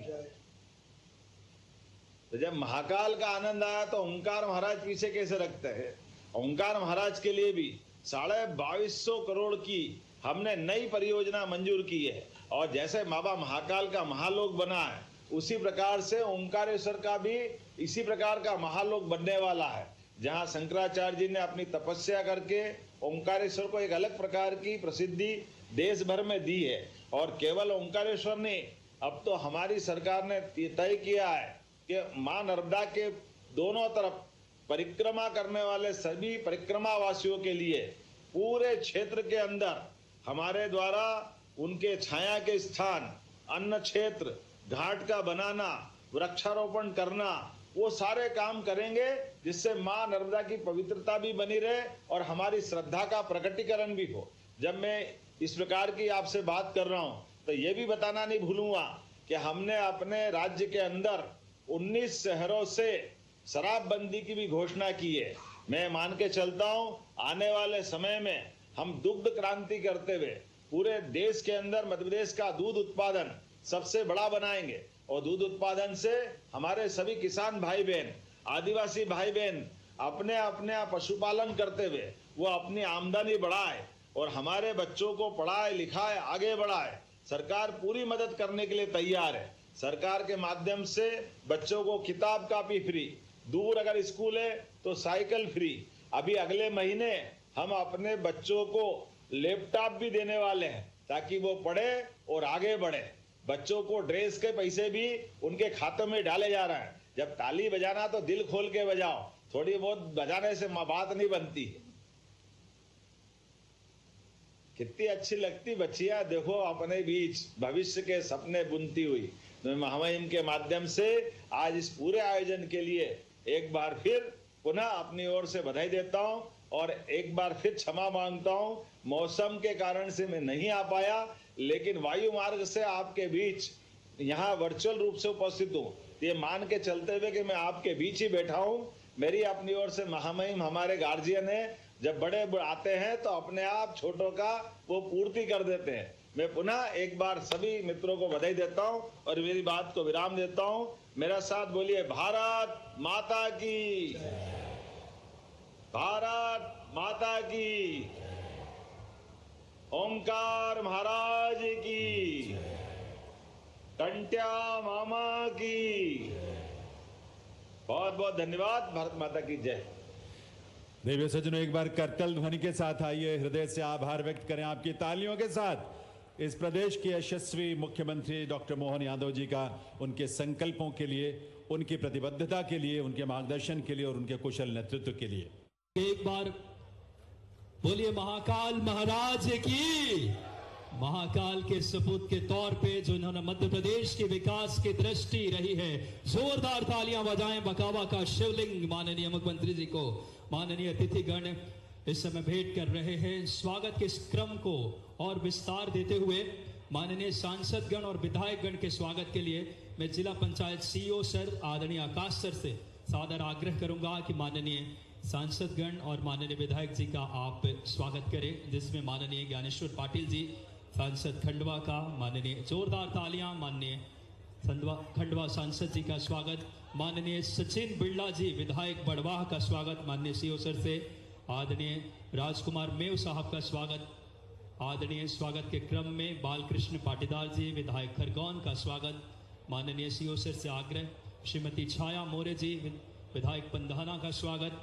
तो जब महाकाल का आनंद आया तो ओंकार महाराज पीछे कैसे रखते हैं। ओंकार महाराज के लिए भी 2250 करोड़ की हमने नई परियोजना मंजूर की है। और जैसे बाबा महाकाल का महालोक बना है, उसी प्रकार से ओंकारेश्वर का भी इसी प्रकार का महालोक बनने वाला है, जहां शंकराचार्य जी ने अपनी तपस्या करके ओंकारेश्वर को एक अलग प्रकार की प्रसिद्धि देश भर में दी है। और केवल ओंकारेश्वर नहीं, अब तो हमारी सरकार ने तय किया है कि मां नर्मदा के दोनों तरफ परिक्रमा करने वाले सभी परिक्रमा वासियों के लिए पूरे क्षेत्र के अंदर हमारे द्वारा उनके छाया के स्थान, अन्न क्षेत्र, घाट का बनाना, वृक्षारोपण करना, वो सारे काम करेंगे जिससे मां नर्मदा की पवित्रता भी बनी रहे और हमारी श्रद्धा का प्रकटीकरण भी हो। जब मैं इस प्रकार की आपसे बात कर रहा हूं तो ये भी बताना नहीं भूलूंगा कि हमने अपने राज्य के अंदर 19 शहरों से शराबबंदी की भी घोषणा की है। मैं मान के चलता हूं आने वाले समय में हम दुग्ध क्रांति करते हुए पूरे देश के अंदर मध्य प्रदेश का दूध उत्पादन सबसे बड़ा बनाएंगे और दूध उत्पादन से हमारे सभी किसान भाई बहन, आदिवासी भाई बहन अपने अपने पशुपालन करते हुए वो अपनी आमदनी बढ़ाए और हमारे बच्चों को पढ़ाए लिखाए आगे बढ़ाए। सरकार पूरी मदद करने के लिए तैयार है। सरकार के माध्यम से बच्चों को किताब कापी फ्री, दूर अगर स्कूल है तो साइकिल फ्री। अभी अगले महीने हम अपने बच्चों को लैपटॉप भी देने वाले हैं ताकि वो पढ़े और आगे बढ़े। बच्चों को ड्रेस के पैसे भी उनके खातों में डाले जा रहे हैं। जब ताली बजाना तो दिल खोल के बजाओ, थोड़ी बहुत बजाने से बात नहीं बनती। कितनी अच्छी लगती बच्चियां देखो अपने बीच भविष्य के सपने बुनती हुई। तो महामहिम के माध्यम से आज इस पूरे आयोजन के लिए एक बार फिर पुनः अपनी ओर से बधाई देता हूं और एक बार फिर क्षमा मांगता हूं। मौसम के कारण से मैं नहीं आ पाया, लेकिन वायु मार्ग से आपके बीच यहाँ वर्चुअल रूप से उपस्थित हूँ। ये मान के चलते हुए कि मैं आपके बीच ही बैठा हूँ। मेरी अपनी ओर से महामहिम हमारे गार्जियन है, जब बड़े आते हैं तो अपने आप छोटों का वो पूर्ति कर देते हैं। मैं पुनः एक बार सभी मित्रों को बधाई देता हूं और मेरी बात को विराम देता हूं। मेरा साथ बोलिए भारत माता की, भारत माता की, ओंकार महाराज की, कंट्या मामा की। बहुत बहुत धन्यवाद। भारत माता की जय। देवी सज्जनों, एक बार करतल ध्वनि के साथ आइए, हृदय से आभार व्यक्त करें आपकी तालियों के साथ इस प्रदेश के यशस्वी मुख्यमंत्री डॉक्टर मोहन यादव जी का, उनके संकल्पों के लिए, उनकी प्रतिबद्धता के लिए, उनके मार्गदर्शन के लिए और उनके कुशल नेतृत्व के लिए। एक बार बोलिए महाकाल महाराज की। महाकाल के सपूत के तौर पे जो इन्होंने मध्य प्रदेश के विकास की दृष्टि रही है, जोरदार तालियां बजाएं बकावा का शिवलिंग माननीय मुख्यमंत्री जी को। माननीय अतिथिगण इस समय भेंट कर रहे हैं। स्वागत के इस क्रम को और विस्तार देते हुए माननीय सांसदगण और विधायकगण के स्वागत के लिए मैं जिला पंचायत सीईओ सर आदरणीय आकाश सर से सादर आग्रह करूंगा कि माननीय सांसदगण और माननीय विधायक जी का आप स्वागत करें, जिसमें माननीय ज्ञानेश्वर पाटिल जी सांसद खंडवा का, माननीय जोरदार तालियां माननीय खंडवा सांसद जी का स्वागत, माननीय सचिन बिरला जी विधायक बड़वाह का स्वागत माननीय सीईओ सर से, आदरणीय राजकुमार मेव साहब का स्वागत, आदरणीय स्वागत के क्रम में बालकृष्ण पाटीदार जी विधायक खरगोन का स्वागत, माननीय सीईओ सर से आग्रह श्रीमती छाया मोरे जी विधायक पंधाना का स्वागत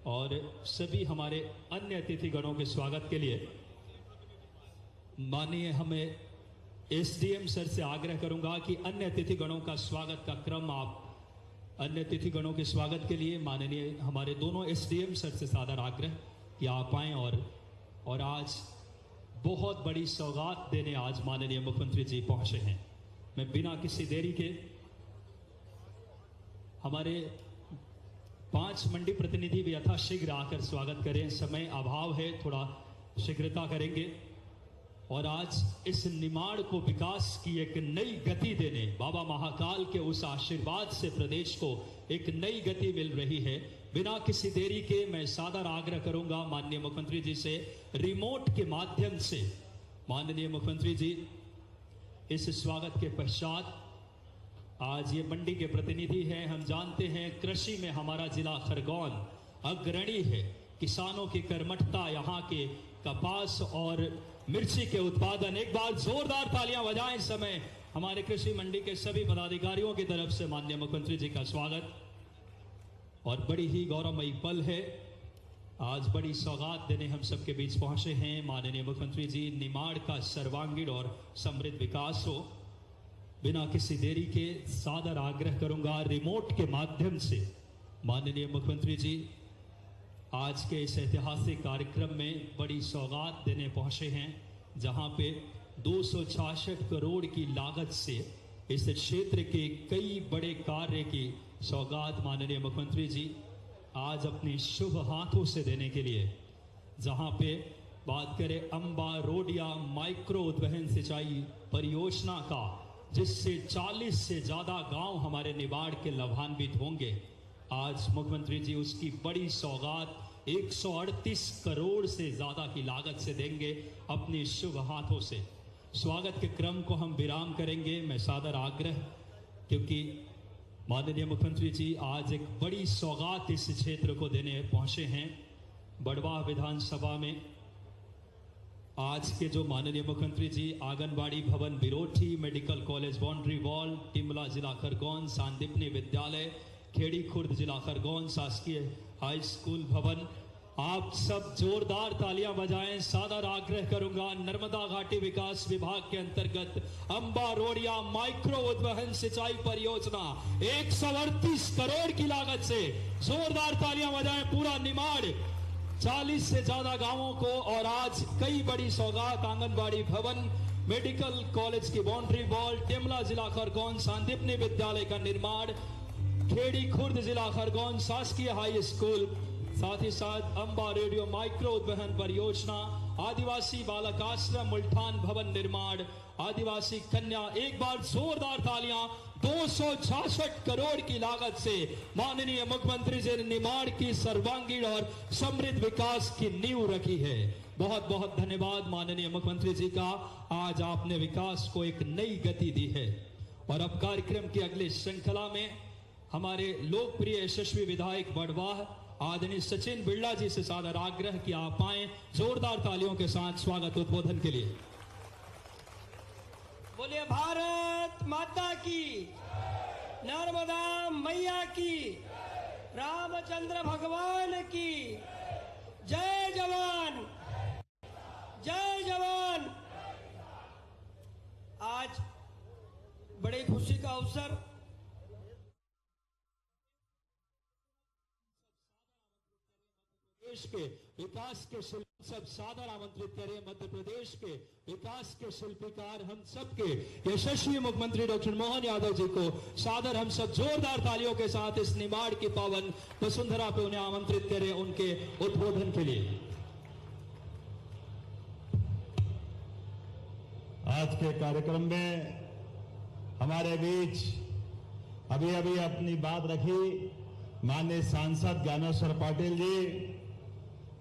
और सभी हमारे अन्य अतिथिगणों के स्वागत के लिए माननीय हमें एसडीएम सर से आग्रह करूंगा कि अन्य अतिथिगणों का स्वागत का क्रम आप अन्य अतिथिगणों के स्वागत के लिए माननीय हमारे दोनों एसडीएम सर से सादर आग्रह कि आप आएं और आज बहुत बड़ी सौगात देने आज माननीय मुख्यमंत्री जी पहुंचे हैं। मैं बिना किसी देरी के हमारे 5 मंडी प्रतिनिधि भी यथाशीघ्र आकर स्वागत करें। समय अभाव है, थोड़ा शीघ्रता करेंगे और आज इस निमाड़ को विकास की एक नई गति देने बाबा महाकाल के उस आशीर्वाद से प्रदेश को एक नई गति मिल रही है। बिना किसी देरी के मैं सादर आग्रह करूंगा माननीय मुख्यमंत्री जी से रिमोट के माध्यम से। माननीय मुख्यमंत्री जी, इस स्वागत के पश्चात आज ये मंडी के प्रतिनिधि हैं। हम जानते हैं कृषि में हमारा जिला खरगोन अग्रणी है। किसानों की कर्मठता, यहाँ के कपास और मिर्ची के उत्पादन। एक बार जोरदार तालियां बजाएं। इस समय हमारे कृषि मंडी के सभी पदाधिकारियों की तरफ से माननीय मुख्यमंत्री जी का स्वागत। और बड़ी ही गौरवमयी पल है, आज बड़ी सौगात देने हम सबके बीच पहुंचे हैं माननीय मुख्यमंत्री जी। निमाड़ का सर्वांगीण और समृद्ध विकास हो। बिना किसी देरी के सादर आग्रह करूंगा रिमोट के माध्यम से माननीय मुख्यमंत्री जी आज के इस ऐतिहासिक कार्यक्रम में बड़ी सौगात देने पहुंचे हैं, जहां पे 266 करोड़ की लागत से इस क्षेत्र के कई बड़े कार्य की सौगात माननीय मुख्यमंत्री जी आज अपने शुभ हाथों से देने के लिए, जहां पे बात करें अंबा रोडिया माइक्रो उद्वहन सिंचाई परियोजना का, जिससे 40 से ज्यादा गांव हमारे निवाड़ के लाभान्वित होंगे। आज मुख्यमंत्री जी उसकी बड़ी सौगात 138 करोड़ से ज्यादा की लागत से देंगे अपने शुभ हाथों से। स्वागत के क्रम को हम विराम करेंगे। मैं सादर आग्रह, क्योंकि माननीय मुख्यमंत्री जी आज एक बड़ी सौगात इस क्षेत्र को देने पहुंचे हैं। बड़वाह विधानसभा में आज के जो माननीय मुख्यमंत्री जी आंगनबाड़ी भवन बिरोठी, मेडिकल कॉलेज बाउंड्री वॉल, टिमला जिला खरगोन, सांदीपनी विद्यालय, खेड़ी खुर्द जिला खरगोन, शासकीय हाई स्कूल भवन, आप सब जोरदार तालियां बजाएं। सादर आग्रह करूंगा नर्मदा घाटी विकास विभाग के अंतर्गत अंबा रोडिया माइक्रो उद्वहन सिंचाई परियोजना 138 करोड़ की लागत से जोरदार तालियां बजाएं। पूरा निमाड़ 40 से ज्यादा गांवों को, और आज कई बड़ी सौगात, आंगनबाड़ी भवन, मेडिकल कॉलेज की बाउंड्री वॉल, टिमला जिला खरगोन, सांदीपनी विद्यालय का निर्माण, खेड़ी खुर्द जिला खरगोन शासकीय हाई स्कूल, साथ ही साथ अंबा रेडियो माइक्रो उद्वहन परियोजना, आदिवासी बालक आश्रम मुल्ठान भवन निर्माण, आदिवासी कन्या। एक बार जोरदार तालियां। 266 करोड़ की लागत से माननीय मुख्यमंत्री जी ने निमाड़ की सर्वांगीण और समृद्ध विकास की नींव रखी है। बहुत बहुत धन्यवाद माननीय मुख्यमंत्री जी का। आज आपने विकास को एक नई गति दी है। और अब कार्यक्रम की अगली श्रृंखला में हमारे लोकप्रिय यशस्वी विधायक बड़वाह आदरणीय सचिन बिरला जी से सादर आग्रह कि आप आए जोरदार तालियों के साथ स्वागत उद्बोधन के लिए। बोलिए भारत माता की, नर्मदा मैया की, रामचंद्र भगवान की, जय जवान जय जवान। आज बड़ी खुशी का अवसर, देश के विकास के सब सादर आमंत्रित करें। मध्य प्रदेश के विकास के शिल्पकार हम सबके यशस्वी मुख्यमंत्री डॉक्टर मोहन यादव जी को सादर हम सब जोरदार तालियों के साथ इस निमाड़ की पावन वसुंधरा पे उन्हें आमंत्रित करें उनके उद्बोधन के लिए। आज के कार्यक्रम में हमारे बीच अभी अभी अपनी बात रखी माननीय सांसद ज्ञानेश्वर पाटिल जी,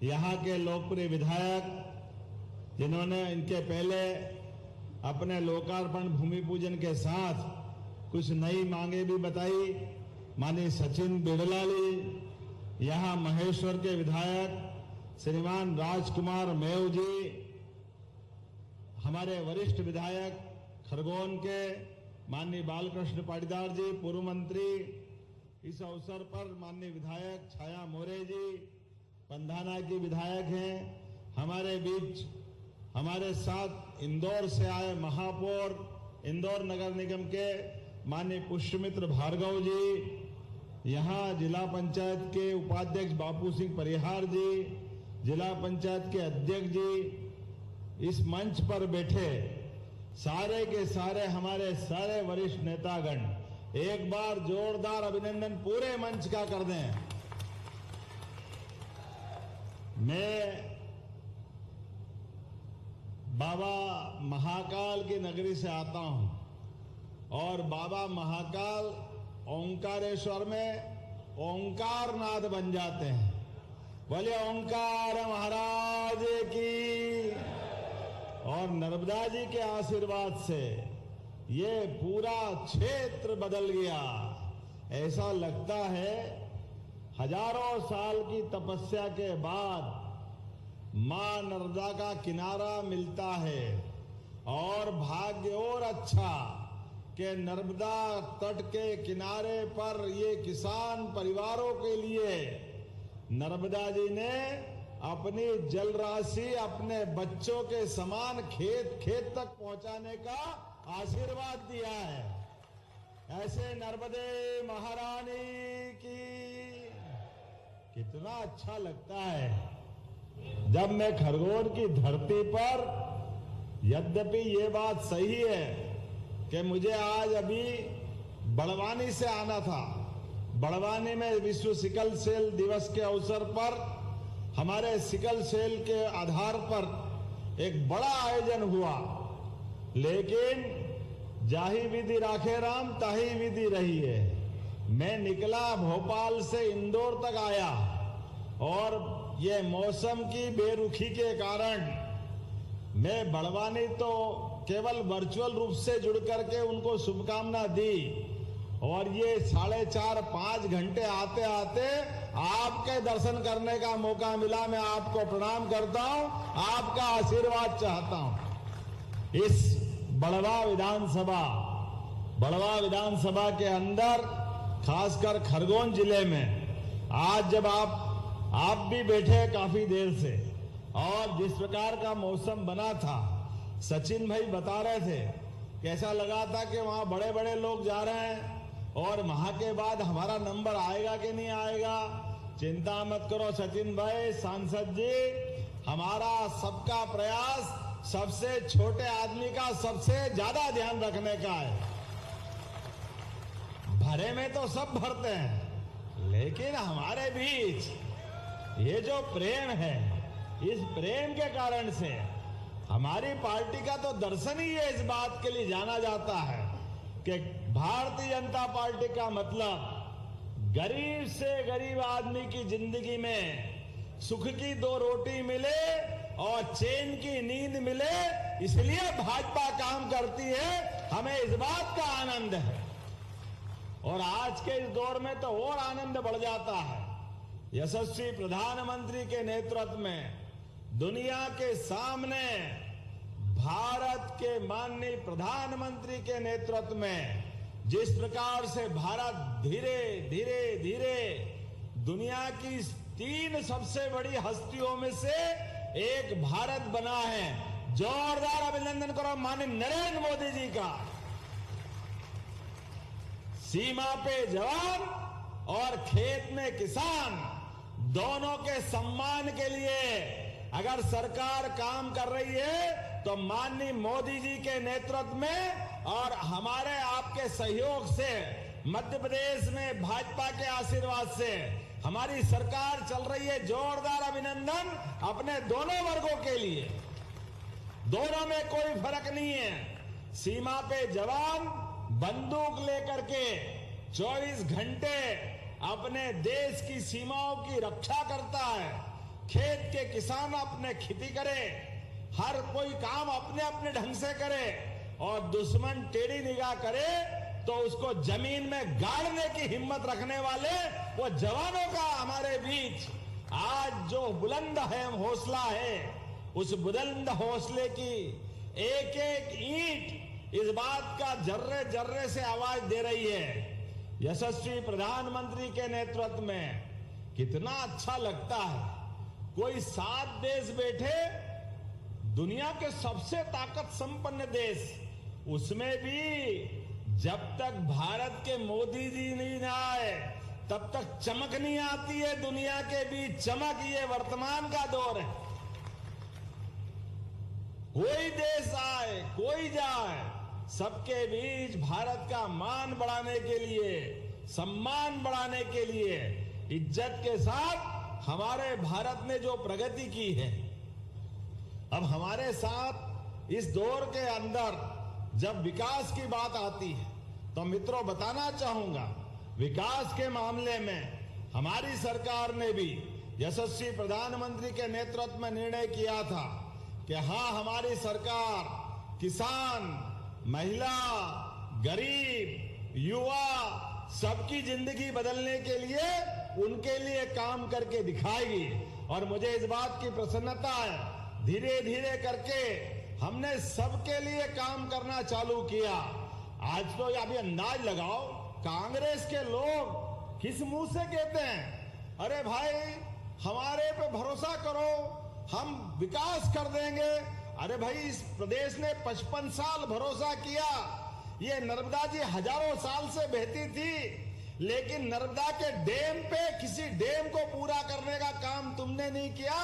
यहाँ के लोकप्रिय विधायक, जिन्होंने इनके पहले अपने लोकार्पण भूमि पूजन के साथ कुछ नई मांगे भी बताई। माननीय सचिन बिरला जी, यहाँ महेश्वर के विधायक श्रीमान राजकुमार मेव जी, हमारे वरिष्ठ विधायक खरगोन के माननीय बालकृष्ण पाटीदार जी, पूर्व मंत्री। इस अवसर पर माननीय विधायक छाया मोरे जी पंधाना की विधायक हैं। हमारे बीच हमारे साथ इंदौर से आए महापौर इंदौर नगर निगम के माननीय पुष्यमित्र भार्गव जी, यहाँ जिला पंचायत के उपाध्यक्ष बापू सिंह परिहार जी, जिला पंचायत के अध्यक्ष जी, इस मंच पर बैठे सारे के सारे हमारे सारे वरिष्ठ नेतागण, एक बार जोरदार अभिनंदन पूरे मंच का कर दें। मैं बाबा महाकाल की नगरी से आता हूं और बाबा महाकाल ओंकारेश्वर में ओंकारनाथ बन जाते हैं। बोले ओंकार महाराज की। और नर्मदा जी के आशीर्वाद से ये पूरा क्षेत्र बदल गया। ऐसा लगता है हजारों साल की तपस्या के बाद मां नर्मदा का किनारा मिलता है। और भाग्य और अच्छा कि नर्मदा तट के किनारे पर ये किसान परिवारों के लिए नर्मदा जी ने अपनी जल राशि अपने बच्चों के समान खेत खेत तक पहुंचाने का आशीर्वाद दिया है। ऐसे नर्मदे महारानी की कितना अच्छा लगता है जब मैं खरगोन की धरती पर, यद्यपि ये बात सही है कि मुझे आज अभी बड़वानी से आना था। बड़वानी में विश्व सिकल सेल दिवस के अवसर पर हमारे सिकल सेल के आधार पर एक बड़ा आयोजन हुआ, लेकिन जाही विधि राखे राम ताही विधि रही है। मैं निकला भोपाल से इंदौर तक आया और ये मौसम की बेरुखी के कारण मैं बड़वानी तो केवल वर्चुअल रूप से जुड़ करके उनको शुभकामना दी, और ये 4.5-5 घंटे आते आते आपके दर्शन करने का मौका मिला। मैं आपको प्रणाम करता हूं, आपका आशीर्वाद चाहता हूं। इस बड़वा विधानसभा के अंदर, खासकर खरगोन जिले में आज जब आप भी बैठे काफी देर से, और जिस प्रकार का मौसम बना था, सचिन भाई बता रहे थे कैसा लगा था कि वहां बड़े बड़े लोग जा रहे हैं और वहां के बाद हमारा नंबर आएगा कि नहीं आएगा। चिंता मत करो सचिन भाई, सांसद जी, हमारा सबका प्रयास सबसे छोटे आदमी का सबसे ज्यादा ध्यान रखने का है। भरे में तो सब भरते हैं, लेकिन हमारे बीच ये जो प्रेम है, इस प्रेम के कारण से हमारी पार्टी का तो दर्शन ही है। इस बात के लिए जाना जाता है कि भारतीय जनता पार्टी का मतलब गरीब से गरीब आदमी की जिंदगी में सुख की 2 रोटी मिले और चैन की नींद मिले, इसलिए भाजपा काम करती है। हमें इस बात का आनंद है, और आज के इस दौर में तो और आनंद बढ़ जाता है। यशस्वी प्रधानमंत्री के नेतृत्व में दुनिया के सामने भारत के माननीय प्रधानमंत्री के नेतृत्व में जिस प्रकार से भारत धीरे धीरे धीरे दुनिया की 3 सबसे बड़ी हस्तियों में से एक भारत बना है। जोरदार अभिनंदन करो माननीय नरेंद्र मोदी जी का। सीमा पे जवान और खेत में किसान दोनों के सम्मान के लिए अगर सरकार काम कर रही है तो माननीय मोदी जी के नेतृत्व में और हमारे आपके सहयोग से, मध्य प्रदेश में भाजपा के आशीर्वाद से हमारी सरकार चल रही है। जोरदार अभिनंदन अपने दोनों वर्गों के लिए। दोनों में कोई फर्क नहीं है। सीमा पे जवान बंदूक लेकर के 24 घंटे अपने देश की सीमाओं की रक्षा करता है। खेत के किसान अपने खेती करे, हर कोई काम अपने अपने ढंग से करे, और दुश्मन टेढ़ी निगाह करे तो उसको जमीन में गाड़ने की हिम्मत रखने वाले वो जवानों का हमारे बीच आज जो बुलंद है हौसला है, उस बुलंद हौसले की एक एक ईंट इस बात का जर्रे जर्रे से आवाज दे रही है। यशस्वी प्रधानमंत्री के नेतृत्व में कितना अच्छा लगता है। कोई 7 देश बैठे, दुनिया के सबसे ताकत संपन्न देश, उसमें भी जब तक भारत के मोदी जी नहीं आए तब तक चमक नहीं आती है दुनिया के बीच। चमक ये वर्तमान का दौर है। कोई देश आए कोई जाए, सबके बीच भारत का मान बढ़ाने के लिए, सम्मान बढ़ाने के लिए, इज्जत के साथ हमारे भारत ने जो प्रगति की है, अब हमारे साथ इस दौर के अंदर जब विकास की बात आती है तो मित्रों बताना चाहूंगा, विकास के मामले में हमारी सरकार ने भी यशस्वी प्रधानमंत्री के नेतृत्व में निर्णय किया था कि हाँ, हमारी सरकार किसान, महिला, गरीब, युवा सबकी जिंदगी बदलने के लिए उनके लिए काम करके दिखाएगी। और मुझे इस बात की प्रसन्नता है, धीरे धीरे करके हमने सबके लिए काम करना चालू किया। आज तो अभी अंदाज लगाओ, कांग्रेस के लोग किस मुंह से कहते हैं, अरे भाई हमारे पे भरोसा करो, हम विकास कर देंगे। अरे भाई इस प्रदेश ने 55 साल भरोसा किया। ये नर्मदा जी हजारों साल से बहती थी, लेकिन नर्मदा के डैम पे किसी डैम को पूरा करने का काम तुमने नहीं किया।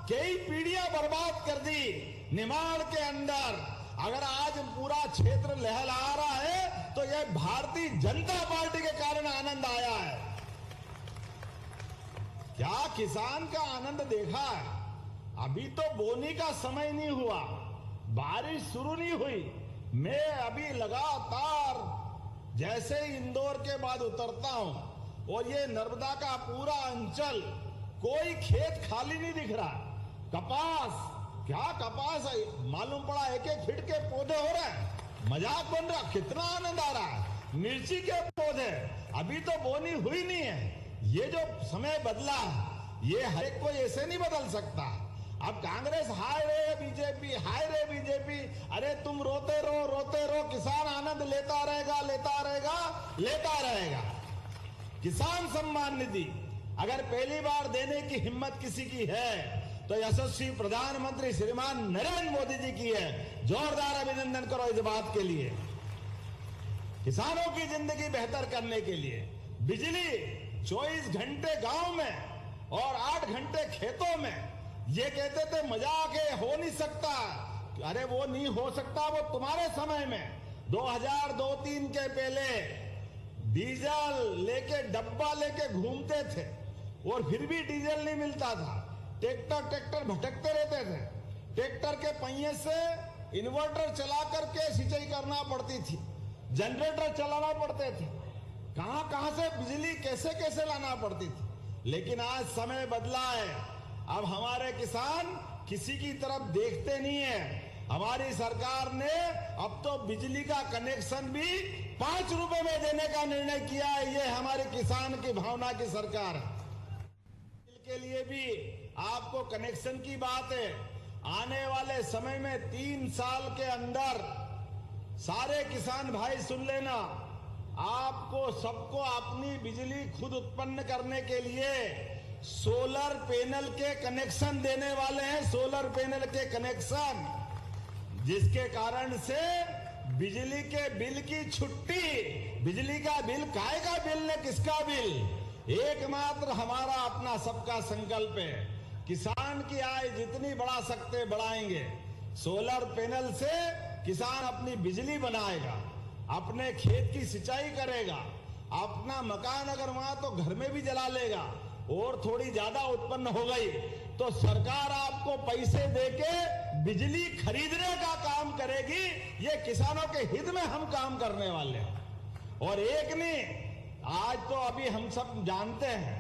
कई पीढ़ियां बर्बाद कर दी निमाड़ के अंदर। अगर आज पूरा क्षेत्र लहलहा रहा है तो यह भारतीय जनता पार्टी के कारण आनंद आया है। क्या किसान का आनंद देखा है? अभी तो बोनी का समय नहीं हुआ, बारिश शुरू नहीं हुई। मैं अभी लगातार जैसे ही इंदौर के बाद उतरता हूं और ये नर्मदा का पूरा अंचल, कोई खेत खाली नहीं दिख रहा। कपास, क्या कपास है, मालूम पड़ा एक एक फीट के पौधे हो रहे हैं, मजाक बन रहा। कितना आनंद आ रहा है। मिर्ची के पौधे, अभी तो बोनी हुई नहीं है। ये जो समय बदला है, ये हर एक कोई ऐसे नहीं बदल सकता। अब कांग्रेस हाय रे बीजेपी, हाय रे बीजेपी। अरे तुम रोते रहो, किसान आनंद लेता रहेगा, लेता रहेगा, लेता रहेगा। किसान सम्मान निधि अगर पहली बार देने की हिम्मत किसी की है तो यशस्वी प्रधानमंत्री श्रीमान नरेंद्र मोदी जी की है। जोरदार अभिनंदन करो इस बात के लिए। किसानों की जिंदगी बेहतर करने के लिए बिजली 24 घंटे गांव में और 8 घंटे खेतों में। ये कहते थे मजाक है, हो नहीं सकता। अरे वो नहीं हो सकता, वो तुम्हारे समय में 2002-03 के पहले डीजल लेके डब्बा लेके घूमते थे और फिर भी डीजल नहीं मिलता था। ट्रैक्टर भटकते रहते थे। ट्रैक्टर के पहिए से इन्वर्टर चला करके सिंचाई करना पड़ती थी, जनरेटर चलाना पड़ते थे, कहां से बिजली कैसे कैसे लाना पड़ती थी। लेकिन आज समय बदला है। अब हमारे किसान किसी की तरफ देखते नहीं है। हमारी सरकार ने अब तो बिजली का कनेक्शन भी 5 रुपए में देने का निर्णय किया है। ये हमारे किसान की भावना की सरकार है। के लिए भी आपको कनेक्शन की बात है। आने वाले समय में 3 साल के अंदर सारे किसान भाई सुन लेना, आपको सबको अपनी बिजली खुद उत्पन्न करने के लिए सोलर पैनल के कनेक्शन देने वाले हैं। सोलर पैनल के कनेक्शन, जिसके कारण से बिजली के बिल की छुट्टी। बिजली का बिल काहे का बिल ने किसका बिल? एकमात्र हमारा अपना सबका संकल्प है। किसान की आय जितनी बढ़ा सकते बढ़ाएंगे। सोलर पैनल से किसान अपनी बिजली बनाएगा, अपने खेत की सिंचाई करेगा, अपना मकान अगर वहां तो घर में भी जला लेगा और थोड़ी ज्यादा उत्पन्न हो गई तो सरकार आपको पैसे देके बिजली खरीदने का काम करेगी। ये किसानों के हित में हम काम करने वाले हैं। और एक नहीं, आज तो अभी हम सब जानते हैं,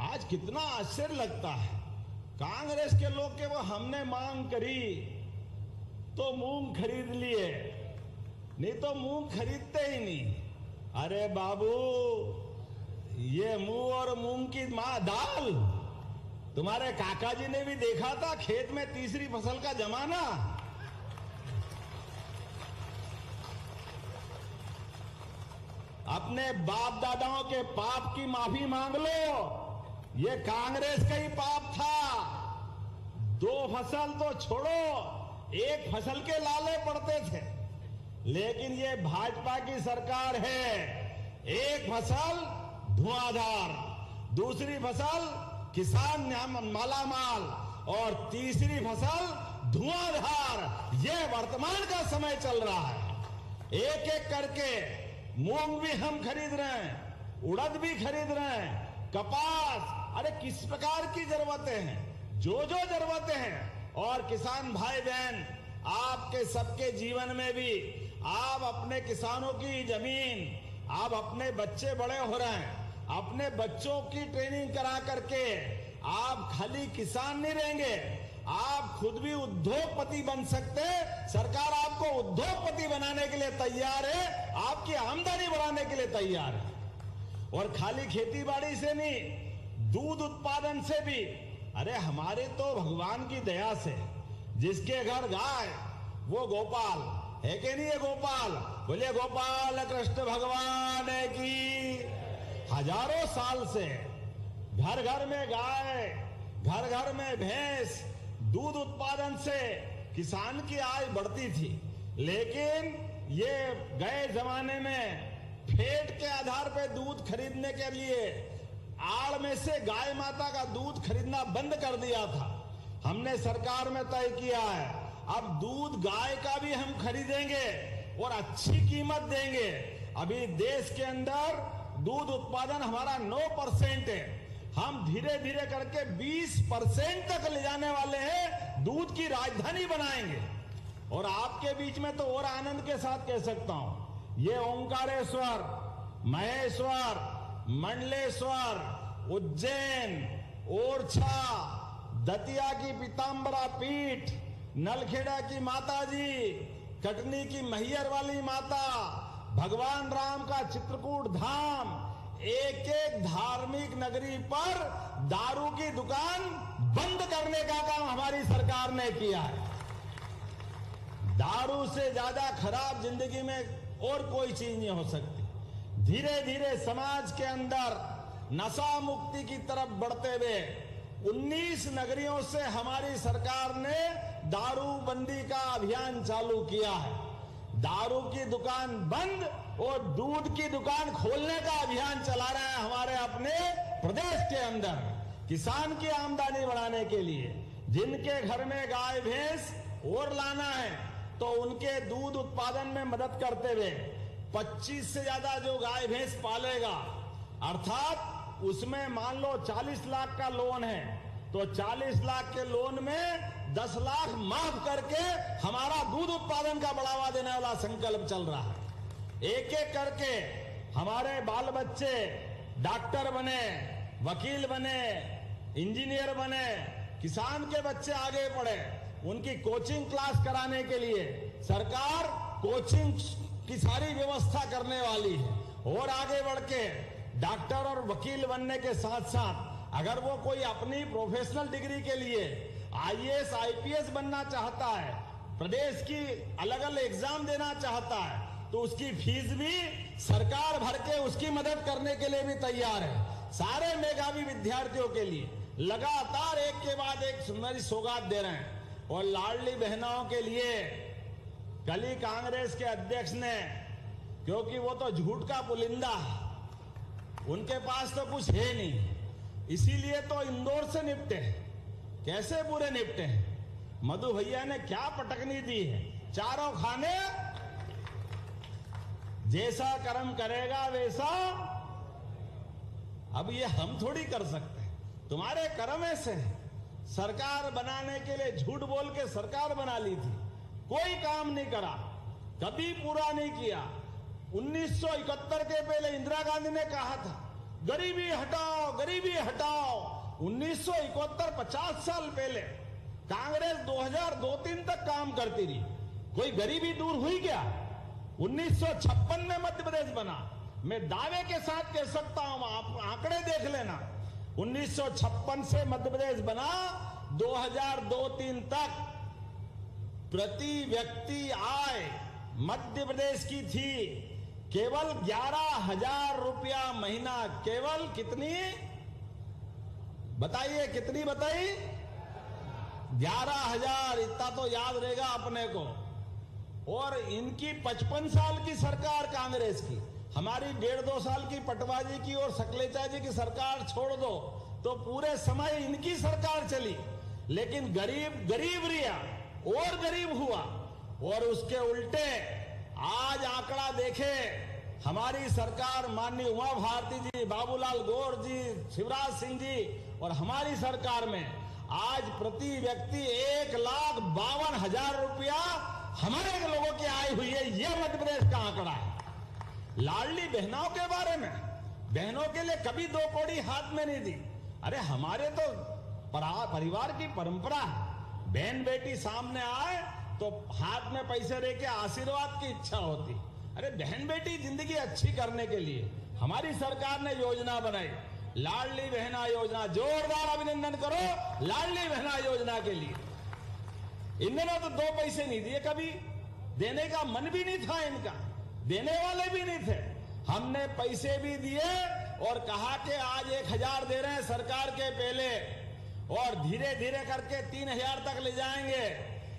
आज कितना आश्चर्य लगता है। कांग्रेस के लोग के वो हमने मांग करी तो मूंग खरीद लिए, नहीं तो मूंग खरीदते ही नहीं। अरे बाबू, ये मूंग और मूंग की दाल, तुम्हारे काका जी ने भी देखा था खेत में तीसरी फसल का जमाना। अपने बाप दादाओं के पाप की माफी मांग लो। ये कांग्रेस का ही पाप था। 2 फसल तो छोड़ो, 1 फसल के लाले पड़ते थे। लेकिन ये भाजपा की सरकार है। 1 फसल धुआंधार, दूसरी फसल किसान मालामाल और तीसरी फसल धुआंधार। ये वर्तमान का समय चल रहा है। एक एक करके मूंग भी हम खरीद रहे हैं, उड़द भी खरीद रहे हैं, कपास। अरे किस प्रकार की जरूरतें हैं, जो जरूरतें हैं। और किसान भाई बहन, आपके सबके जीवन में भी आप अपने किसानों की जमीन, आप अपने बच्चे बड़े हो रहे हैं, अपने बच्चों की ट्रेनिंग करा करके आप खाली किसान नहीं रहेंगे, आप खुद भी उद्योगपति बन सकते हैं। सरकार आपको उद्योगपति बनाने के लिए तैयार है, आपकी आमदनी बढ़ाने के लिए तैयार है। और खाली खेती बाड़ी से नहीं, दूध उत्पादन से भी अरे हमारे तो भगवान की दया से जिसके घर गाय वो गोपाल है कि नहीं है? गोपाल बोलिए, गोपाल कृष्ण भगवान की। हजारों साल से घर घर में गाय, घर घर में भैंस, दूध उत्पादन से किसान की आय बढ़ती थी। लेकिन ये गए जमाने में फेट के आधार पे दूध खरीदने के लिए आड़ में से गाय माता का दूध खरीदना बंद कर दिया था। हमने सरकार में तय किया है अब दूध गाय का भी हम खरीदेंगे और अच्छी कीमत देंगे। अभी देश के अंदर दूध उत्पादन हमारा 9% है, हम धीरे धीरे करके 20% तक ले जाने वाले हैं, दूध की राजधानी बनाएंगे। और आपके बीच में तो और आनंद के साथ कह सकता हूं, ये ओंकारेश्वर, महेश्वर, मंडलेश्वर, उज्जैन, ओरछा, दतिया की पीताम्बरा पीठ, नलखेड़ा की माता जी, कटनी की मैहर वाली माता, भगवान राम का चित्रकूट धाम, एक एक धार्मिक नगरी पर दारू की दुकान बंद करने का काम हमारी सरकार ने किया है। दारू से ज्यादा खराब जिंदगी में और कोई चीज नहीं हो सकती। धीरे धीरे समाज के अंदर नशा मुक्ति की तरफ बढ़ते हुए 19 नगरियों से हमारी सरकार ने दारूबंदी का अभियान चालू किया है। दारू की दुकान बंद और दूध की दुकान खोलने का अभियान चला रहा है हमारे अपने प्रदेश के अंदर, किसान की आमदनी बढ़ाने के लिए। जिनके घर में गाय भैंस और लाना है तो उनके दूध उत्पादन में मदद करते हुए 25 से ज्यादा जो गाय भैंस पालेगा, अर्थात उसमें मान लो 40 लाख का लोन है तो 40 लाख के लोन में 10 लाख माफ करके हमारा दूध उत्पादन का बढ़ावा देने वाला संकल्प चल रहा है। एक एक करके हमारे बाल बच्चे डॉक्टर बने, वकील बने, इंजीनियर बने, किसान के बच्चे आगे बढ़े। उनकी कोचिंग क्लास कराने के लिए सरकार कोचिंग की सारी व्यवस्था करने वाली है। और आगे बढ़ के डॉक्टर और वकील बनने के साथ साथ अगर वो कोई अपनी प्रोफेशनल डिग्री के लिए आईएएस आईपीएस बनना चाहता है, प्रदेश की अलग अलग एग्जाम देना चाहता है, तो उसकी फीस भी सरकार भर के उसकी मदद करने के लिए भी तैयार है। सारे मेधावी विद्यार्थियों के लिए लगातार एक के बाद एक सुंदर सौगात दे रहे हैं। और लाडली बहनों के लिए कल ही कांग्रेस के अध्यक्ष ने, क्योंकि वो तो झूठ का पुलिंदा है, उनके पास तो कुछ है नहीं, इसीलिए तो इंदौर से निपटे। कैसे बुरे निपटे? मधु भैया ने क्या पटकनी दी है, चारों खाने, जैसा कर्म करेगा वैसा। अब ये हम थोड़ी कर सकते, तुम्हारे कर्म ऐसे। सरकार बनाने के लिए झूठ बोल के सरकार बना ली थी, कोई काम नहीं करा, कभी पूरा नहीं किया। 1971 के पहले इंदिरा गांधी ने कहा था गरीबी हटाओ, गरीबी हटाओ। 1971 50 साल पहले कांग्रेस 2002-3 तक काम करती रही, कोई गरीबी दूर हुई क्या? 1956 में मध्य प्रदेश बना। मैं दावे के साथ कह सकता हूं, आप आंकड़े देख लेना। 1956 से मध्य प्रदेश बना, 2002-3 तक प्रति व्यक्ति आय मध्य प्रदेश की थी केवल 11,000 रुपया महीना। केवल कितनी बताइए, कितनी बताई? 11,000। इतना तो याद रहेगा अपने को। और इनकी 55 साल की सरकार कांग्रेस की, हमारी 1.5-2 साल की पटवाजी की और सकलेचा जी की सरकार छोड़ दो तो पूरे समय इनकी सरकार चली। लेकिन गरीब रिया और गरीब हुआ। और उसके उल्टे आज आंकड़ा देखे, हमारी सरकार माननीय उमा भारती जी, बाबूलाल गौर जी, शिवराज सिंह जी और हमारी सरकार में आज प्रति व्यक्ति 1,52,000 रुपया हमारे लोगों की आय हुई है। यह मध्य प्रदेश का आंकड़ा है। लाडली बहनों के बारे में, बहनों के लिए कभी 2 कौड़ी हाथ में नहीं दी। अरे हमारे तो परिवार की परंपरा है, बहन बेटी सामने आए तो हाथ में पैसे दे के आशीर्वाद की इच्छा होती। अरे बहन बेटी जिंदगी अच्छी करने के लिए हमारी सरकार ने योजना बनाई। लाडली बहना योजना, जोरदार अभिनंदन करो लाडली बहना योजना के लिए। इन्होंने तो 2 पैसे नहीं दिए, कभी देने का मन भी नहीं था इनका, देने वाले भी नहीं थे। हमने पैसे भी दिए और कहा कि आज 1000 दे रहे हैं सरकार के पहले और धीरे धीरे करके 3000 तक ले जाएंगे।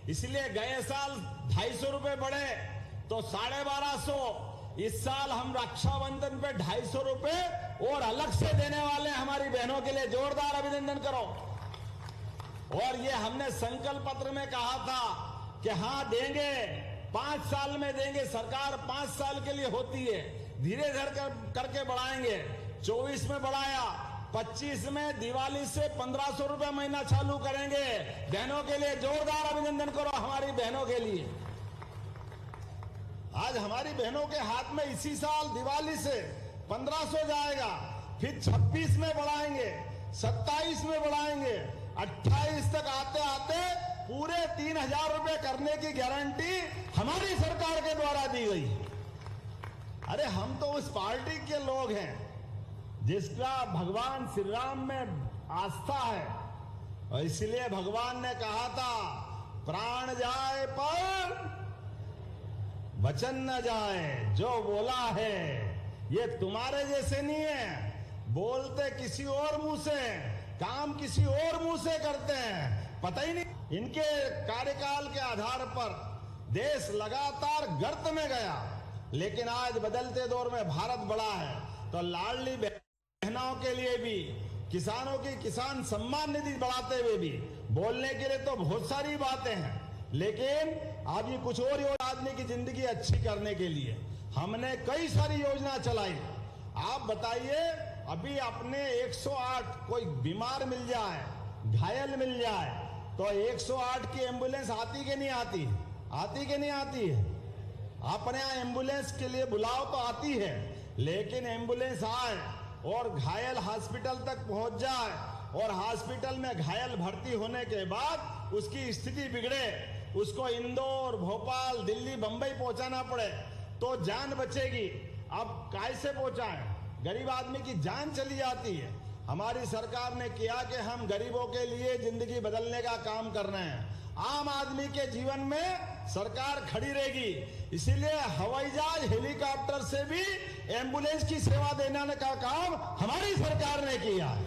इसलिए गए साल 250 रुपए बढ़े तो 1250। इस साल हम रक्षाबंधन पे 250 रुपए और अलग से देने वाले हैं हमारी बहनों के लिए, जोरदार अभिनंदन करो। और ये हमने संकल्प पत्र में कहा था कि हाँ देंगे, 5 साल में देंगे, सरकार 5 साल के लिए होती है, धीरे धीरे करके बढ़ाएंगे। 24 में बढ़ाया, 25 में दिवाली से 1500 रुपए महीना चालू करेंगे बहनों के लिए, जोरदार अभिनंदन करो हमारी बहनों के लिए। आज हमारी बहनों के हाथ में इसी साल दिवाली से 1500 जाएगा, फिर 26 में बढ़ाएंगे, 27 में बढ़ाएंगे, 28 तक आते आते पूरे 3000 रुपए करने की गारंटी हमारी सरकार के द्वारा दी गई। अरे हम तो उस पार्टी के लोग हैं जिसका भगवान श्री राम में आस्था है, और इसलिए भगवान ने कहा था प्राण जाए पर वचन न जाए, जो बोला है ये तुम्हारे जैसे नहीं है, बोलते किसी और मुंह से, काम किसी और मुंह से करते हैं, पता ही नहीं। इनके कार्यकाल के आधार पर देश लगातार गर्त में गया, लेकिन आज बदलते दौर में भारत बड़ा है, तो लाडली बहनों के लिए भी, किसानों की किसान सम्मान निधि बढ़ाते हुए भी बोलने के लिए तो बहुत सारी बातें हैं, लेकिन अब ये कुछ और आदमी की जिंदगी अच्छी करने के लिए हमने कई सारी योजना चलाई। आप बताइए, अभी अपने 108 कोई बीमार मिल जाए, घायल मिल जाए, तो 108 की एम्बुलेंस आती कि नहीं आती? आती कि नहीं आती है? अपने यहाँ एम्बुलेंस के लिए बुलाओ तो आती है, लेकिन एम्बुलेंस आए और घायल हॉस्पिटल तक पहुंच जाए और हॉस्पिटल में घायल भर्ती होने के बाद उसकी स्थिति बिगड़े, उसको इंदौर, भोपाल, दिल्ली, बंबई पहुंचाना पड़े तो जान बचेगी। अब कैसे पहुंचाएं? गरीब आदमी की जान चली जाती है। हमारी सरकार ने किया कि हम गरीबों के लिए जिंदगी बदलने का काम कर रहे हैं, आम आदमी के जीवन में सरकार खड़ी रहेगी। इसीलिए हवाई जहाज, हेलीकॉप्टर से भी एम्बुलेंस की सेवा देने का काम हमारी सरकार ने किया है।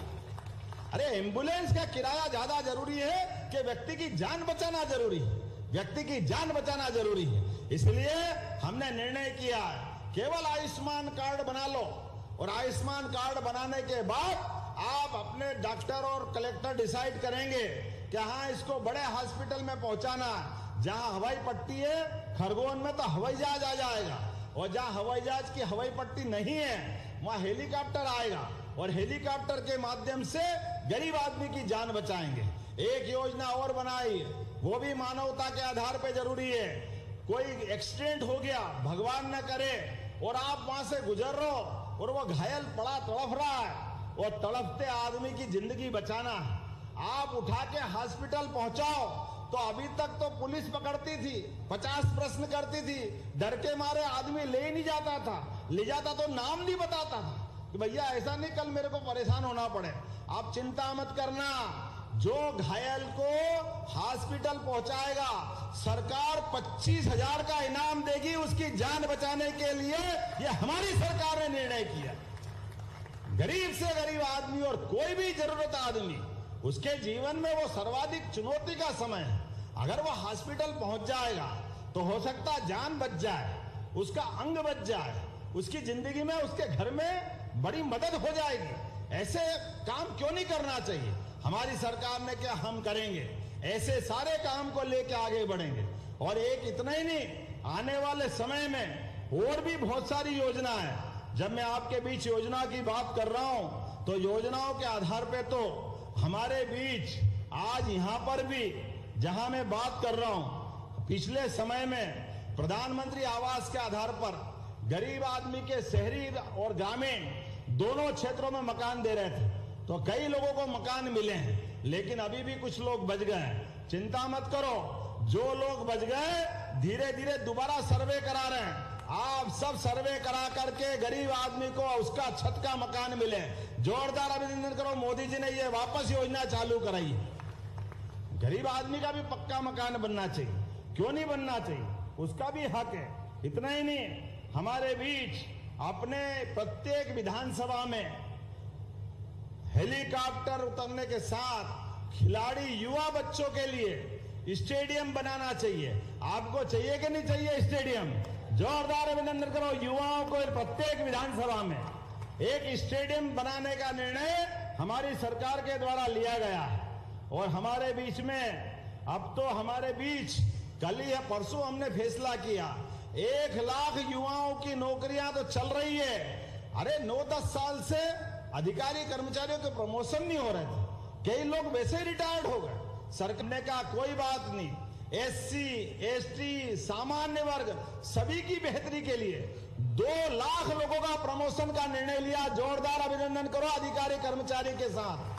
अरे एम्बुलेंस का किराया ज्यादा जरूरी है कि व्यक्ति की जान बचाना जरूरी है, व्यक्ति की जान बचाना जरूरी है। इसलिए हमने निर्णय किया है केवल आयुष्मान कार्ड बना लो, और आयुष्मान कार्ड बनाने के बाद आप अपने डॉक्टर और कलेक्टर डिसाइड करेंगे कि हाँ इसको बड़े हॉस्पिटल में पहुंचाना है। जहां हवाई पट्टी है, खरगोन में तो हवाई जहाज आ जाएगा, और जहां हवाई जहाज की हवाई पट्टी नहीं है वहां हेलीकॉप्टर आएगा, और हेलीकॉप्टर के माध्यम से गरीब आदमी की जान बचाएंगे। एक योजना और बनाई, वो भी मानवता के आधार पर जरूरी है। कोई एक्सीडेंट हो गया, भगवान न करे, और आप वहां से गुजर रहे हो और वो घायल पड़ा तड़फ रहा है, और तड़पते आदमी की जिंदगी बचाना है, आप उठा के हॉस्पिटल पहुंचाओ। तो अभी तक तो पुलिस पकड़ती थी, 50 प्रश्न करती थी, डर के मारे आदमी ले नहीं जाता था, ले जाता तो नाम नहीं बताता था कि भैया ऐसा नहीं कल मेरे को परेशान होना पड़े। आप चिंता मत करना, जो घायल को हॉस्पिटल पहुंचाएगा सरकार 25,000 का इनाम देगी उसकी जान बचाने के लिए। यह हमारी सरकार ने निर्णय किया। गरीब से गरीब आदमी और कोई भी जरूरत आदमी, उसके जीवन में वो सर्वाधिक चुनौती का समय है। अगर वो हॉस्पिटल पहुंच जाएगा तो हो सकता जान बच जाए, उसका अंग बच जाए, उसकी जिंदगी में, उसके घर में बड़ी मदद हो जाएगी। ऐसे काम क्यों नहीं करना चाहिए? हमारी सरकार ने क्या, हम करेंगे। ऐसे सारे काम को लेकर आगे बढ़ेंगे। और एक इतना ही नहीं, आने वाले समय में और भी बहुत सारी योजना है। जब मैं आपके बीच योजना की बात कर रहा हूं तो योजनाओं के आधार पे तो हमारे बीच आज यहां पर भी जहां मैं बात कर रहा हूं, पिछले समय में प्रधानमंत्री आवास के आधार पर गरीब आदमी के शहरी और ग्रामीण दोनों क्षेत्रों में मकान दे रहे थे, तो कई लोगों को मकान मिले हैं, लेकिन अभी भी कुछ लोग बच गए हैं। चिंता मत करो, जो लोग बच गए धीरे धीरे दोबारा सर्वे करा रहे हैं। आप सब सर्वे करा करके गरीब आदमी को उसका छत का मकान मिले। जोरदार अभिनंदन करो, मोदी जी ने ये वापस योजना चालू कराई है। गरीब आदमी का भी पक्का मकान बनना चाहिए, क्यों नहीं बनना चाहिए, उसका भी हक है। इतना ही नहीं, हमारे बीच अपने प्रत्येक विधानसभा में हेलीकॉप्टर उतरने के साथ खिलाड़ी युवा बच्चों के लिए स्टेडियम बनाना चाहिए। आपको चाहिए कि नहीं चाहिए स्टेडियम? जोरदार अभिनंदन करो, युवाओं को प्रत्येक विधानसभा में एक स्टेडियम बनाने का निर्णय हमारी सरकार के द्वारा लिया गया है। और हमारे बीच में अब तो हमारे बीच कल या परसों हमने फैसला किया 1 लाख युवाओं की नौकरियां तो चल रही है। अरे 9-10 साल से अधिकारी कर्मचारियों के प्रमोशन नहीं हो रहे थे, कई लोग वैसे ही रिटायर्ड हो गए। सरकार ने कहा कोई बात नहीं, SC, ST, सामान्य वर्ग सभी की बेहतरी के लिए 2 लाख लोगों का प्रमोशन का निर्णय लिया। जोरदार अभिनंदन करो अधिकारी कर्मचारी के साथ,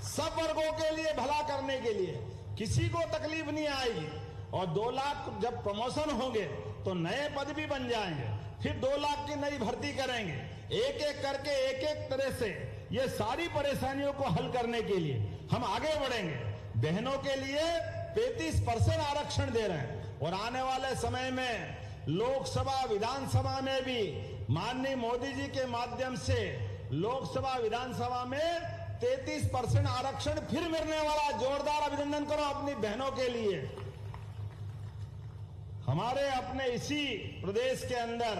सब वर्गों के लिए भला करने के लिए, किसी को तकलीफ नहीं आएगी। और 2 लाख जब प्रमोशन होंगे तो नए पद भी बन जाएंगे, फिर 2 लाख की नई भर्ती करेंगे। एक एक करके एक एक तरह से ये सारी परेशानियों को हल करने के लिए हम आगे बढ़ेंगे। बहनों के लिए 35% आरक्षण दे रहे हैं और आने वाले समय में लोकसभा विधानसभा में भी माननीय मोदी जी के माध्यम से लोकसभा विधानसभा में 33% आरक्षण फिर मिलने वाला। जोरदार अभिनंदन करो अपनी बहनों के लिए। हमारे अपने इसी प्रदेश के अंदर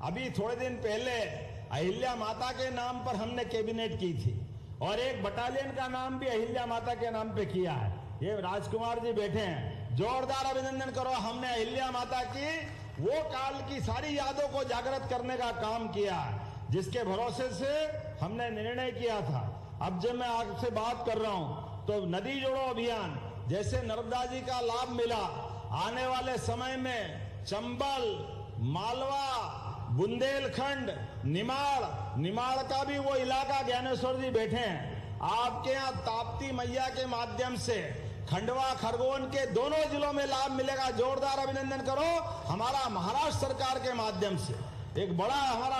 अभी थोड़े दिन पहले अहिल्या माता के नाम पर हमने कैबिनेट की थी और एक बटालियन का नाम भी अहिल्या माता के नाम पे किया है। ये राजकुमार जी बैठे हैं, जोरदार अभिनंदन करो। हमने अहिल्या माता की वो काल की सारी यादों को जागृत करने का काम किया, जिसके भरोसे से हमने निर्णय किया था। अब जब मैं आपसे बात कर रहा हूं तो नदी जोड़ो अभियान जैसे नर्मदा जी का लाभ मिला, आने वाले समय में चंबल, मालवा, बुंदेलखंड, निमाड़ का भी वो इलाका, ज्ञानेश्वर जी बैठे हैं, आपके यहाँ ताप्ती मैया के माध्यम से खंडवा, खरगोन के दोनों जिलों में लाभ मिलेगा। जोरदार अभिनंदन करो। हमारा महाराष्ट्र सरकार के माध्यम से एक बड़ा हमारा